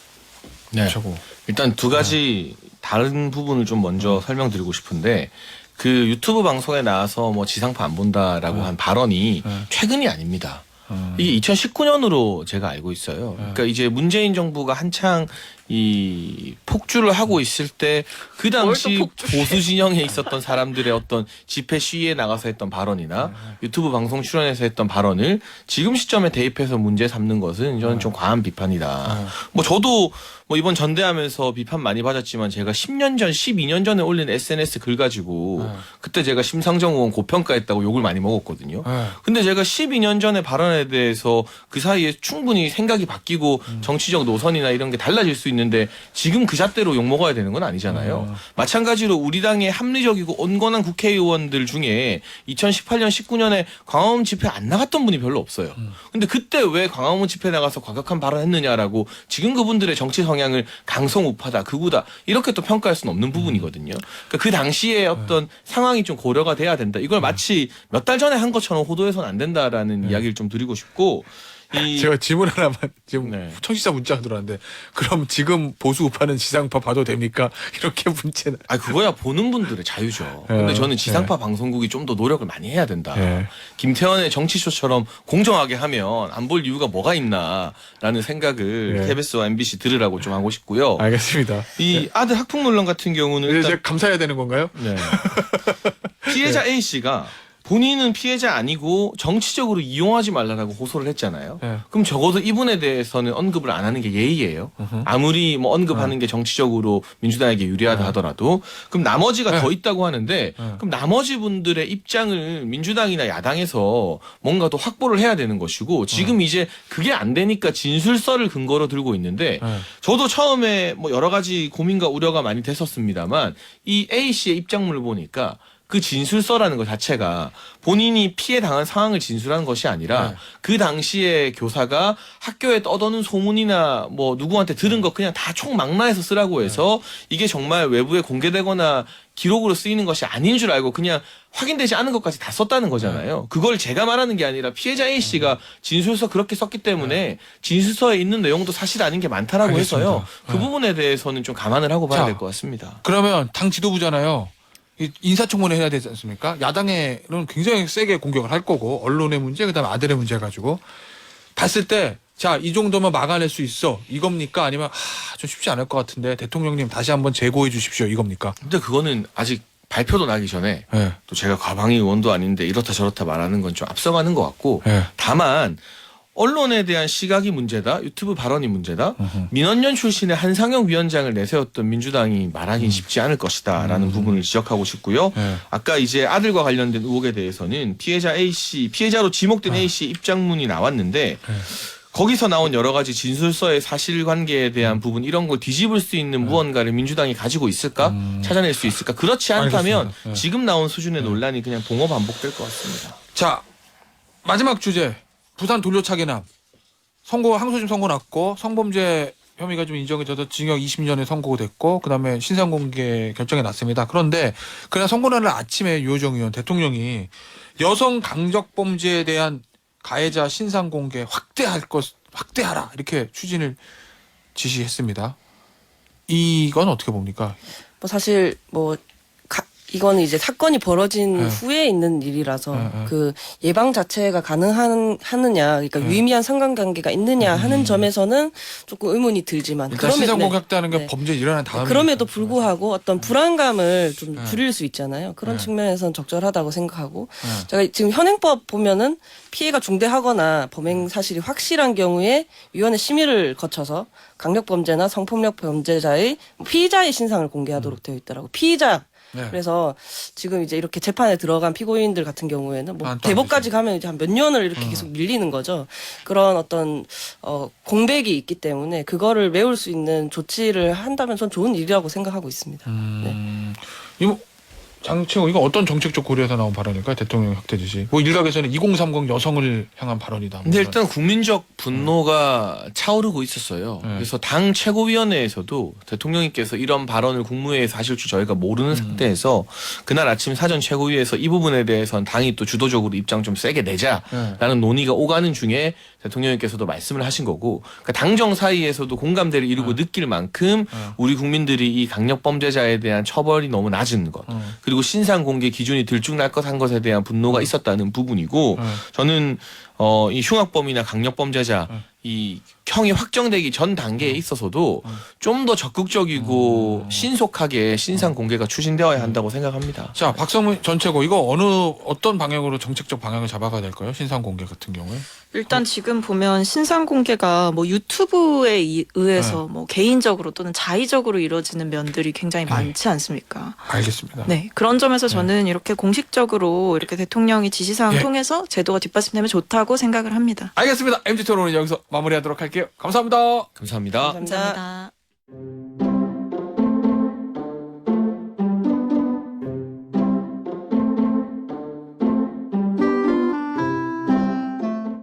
네. 최고. 일단 두 가지 다른 부분을 좀 먼저 설명드리고 싶은데 그 유튜브 방송에 나와서 뭐 지상파 안 본다라고 한 발언이 최근이 아닙니다. 이게 2019년으로 제가 알고 있어요. 그러니까 이제 문재인 정부가 한창 이 폭주를 하고 있을 때 그 당시 보수 진영에 있었던 사람들의 어떤 집회 시위에 나가서 했던 발언이나 유튜브 방송 출연해서 했던 발언을 지금 시점에 대입해서 문제 삼는 것은 저는 좀 과한 비판이다. 뭐 저도 뭐 이번 전대하면서 비판 많이 받았지만 제가 10년 전, 12년 전에 올린 SNS 글 가지고 그때 제가 심상정 의원 고평가했다고 욕을 많이 먹었거든요. 근데 제가 12년 전에 발언에 대해서 그 사이에 충분히 생각이 바뀌고 정치적 노선이나 이런 게 달라질 수 있는데 지금 그 잣대로 욕 먹어야 되는 건 아니잖아요. 마찬가지로 우리 당의 합리적이고 온건한 국회의원들 중에 2018년, 19년에 광화문 집회 안 나갔던 분이 별로 없어요. 근데 그때 왜 광화문 집회 나가서 과격한 발언했느냐라고 지금 그분들의 정치 성향을 강성 우파다, 극우다 이렇게 또 평가할 수는 없는 부분이거든요. 그러니까 그 당시에 어떤 상황이 좀 고려가 돼야 된다. 이걸 마치 몇 달 전에 한 것처럼 호도해서는 안 된다라는 이야기를 좀 드리고 싶고 제가 질문 하나만 지금 네. 청취자 문자가 들어왔는데 그럼 지금 보수 우파는 지상파 봐도 됩니까? 이렇게 문제는. 아 그거야 보는 분들의 자유죠. 근데 저는 지상파 방송국이 좀 더 노력을 많이 해야 된다. 김태원의 정치쇼처럼 공정하게 하면 안 볼 이유가 뭐가 있나라는 생각을 KBS와 MBC 들으라고 좀 하고 싶고요. 알겠습니다. 이 아들 학폭 논란 같은 경우는 이제 일단 감사해야 되는 건가요? 네. 피해자 A 씨가 본인은 피해자 아니고 정치적으로 이용하지 말라라고 호소를 했잖아요. 네. 그럼 적어도 이분에 대해서는 언급을 안 하는 게 예의예요. 아무리 뭐 언급하는 게 정치적으로 민주당에게 유리하다 하더라도 그럼 나머지가 더 있다고 하는데 그럼 나머지 분들의 입장을 민주당이나 야당에서 뭔가 더 확보를 해야 되는 것이고 지금 이제 그게 안 되니까 진술서를 근거로 들고 있는데 저도 처음에 뭐 여러 가지 고민과 우려가 많이 됐었습니다만 이 A 씨의 입장문을 보니까 그 진술서라는 것 자체가 본인이 피해 당한 상황을 진술하는 것이 아니라 그 당시에 교사가 학교에 떠도는 소문이나 뭐 누구한테 들은 거 그냥 다 총망라해서 쓰라고 해서 이게 정말 외부에 공개되거나 기록으로 쓰이는 것이 아닌 줄 알고 그냥 확인되지 않은 것까지 다 썼다는 거잖아요. 그걸 제가 말하는 게 아니라 피해자 A 씨가 진술서 그렇게 썼기 때문에 진술서에 있는 내용도 사실 아닌 게 많다라고 알겠습니다. 해서요. 그 부분에 대해서는 좀 감안을 하고 봐야 자, 될 것 같습니다. 그러면 당 지도부잖아요. 인사청문회 해야 되지 않습니까? 야당에는 굉장히 세게 공격을 할 거고 언론의 문제 그다음에 아들의 문제 가지고 봤을 때 자, 이 정도면 막아낼 수 있어. 이겁니까? 아니면 좀 쉽지 않을 것 같은데 대통령님 다시 한번 재고해 주십시오. 이겁니까? 근데 그거는 아직 발표도 나기 전에 네. 또 제가 과방위 의원도 아닌데 이렇다 저렇다 말하는 건 좀 앞서가는 것 같고 다만 언론에 대한 시각이 문제다. 유튜브 발언이 문제다. 민원연 출신의 한상영 위원장을 내세웠던 민주당이 말하긴 쉽지 않을 것이다라는 부분을 지적하고 싶고요. 아까 이제 아들과 관련된 의혹에 대해서는 피해자 A 씨, 피해자로 지목된 A 씨 입장문이 나왔는데 거기서 나온 여러 가지 진술서의 사실관계에 대한 부분 이런 걸 뒤집을 수 있는 무언가를 민주당이 가지고 있을까? 찾아낼 수 있을까? 그렇지 않다면 알겠습니다. 지금 나온 수준의 논란이 그냥 동어 반복될 것 같습니다. 자, 마지막 주제. 부산 돌려차기남. 항소심 선고 났고 성범죄 혐의가 좀 인정해져서 징역 20년에 선고가 됐고 그다음에 신상공개 결정이 났습니다. 그런데 그날 선고 날 아침에 유호정 의원 대통령이 여성 강력범죄에 대한 가해자 신상공개 확대하라 이렇게 추진을 지시했습니다. 이건 어떻게 봅니까? 뭐 사실 이거는 이제 사건이 벌어진 네. 후에 있는 일이라서 네. 그 예방 자체가 가능하느냐, 그러니까 유의미한 상관관계가 있느냐 하는 점에서는 조금 의문이 들지만 일단 신상공개 확대하는 게 네. 범죄 일어난 다음에 그럼에도 불구하고 어떤 불안감을 좀 줄일 수 있잖아요. 그런 네. 측면에서는 적절하다고 생각하고 네. 제가 지금 현행법 보면은 피해가 중대하거나 범행 사실이 확실한 경우에 위원회 심의를 거쳐서 강력범죄나 성폭력 범죄자의 피의자의 신상을 공개하도록 되어 있더라고. 피의자 네. 그래서 지금 이제 이렇게 재판에 들어간 피고인들 같은 경우에는 뭐 안 대법까지 가면 이제 한 몇 년을 이렇게 계속 밀리는 거죠. 그런 어떤 공백이 있기 때문에 그거를 메울 수 있는 조치를 한다면 전 좋은 일이라고 생각하고 있습니다. 이거 장채호 이거 어떤 정책적 고려에서 나온 발언일까요? 대통령 확대 지시. 뭐 일각에서는 2030 여성을 향한 발언이다. 뭐 근데 이런. 일단 국민적 분노가 차오르고 있었어요. 네. 그래서 당 최고위원회에서도 대통령님께서 이런 발언을 국무회의에서 하실 줄 저희가 모르는 상태에서 그날 아침 사전 최고위에서 이 부분에 대해서는 당이 또 주도적으로 입장 좀 세게 내자라는 논의가 오가는 중에 대통령님께서도 말씀을 하신 거고, 그러니까 당정 사이에서도 공감대를 이루고 느낄 만큼 우리 국민들이 이 강력범죄자에 대한 처벌이 너무 낮은 것, 그리고 신상 공개 기준이 들쭉날 것한 것에 대한 분노가 있었다는 부분이고, 저는 이 흉악범이나 강력범죄자 이 형이 확정되기 전 단계에 있어서도 좀 더 적극적이고 신속하게 신상 공개가 추진되어야 한다고 생각합니다. 자, 박성문 전 최고 이거 어떤 방향으로 정책적 방향을 잡아가야 될까요? 신상 공개 같은 경우에. 일단 지금 보면 신상 공개가 뭐 유튜브에 의해서 뭐 개인적으로 또는 자의적으로 이루어지는 면들이 굉장히 많지 않습니까? 알겠습니다. 네, 그런 점에서 저는 이렇게 공식적으로 이렇게 대통령이 지시사항 통해서 제도가 뒷받침되면 좋다고 생각을 합니다. 알겠습니다. MG 토론은 여기서 마무리하도록 할게요. 감사합니다. 감사합니다. 감사합니다. 감사합니다.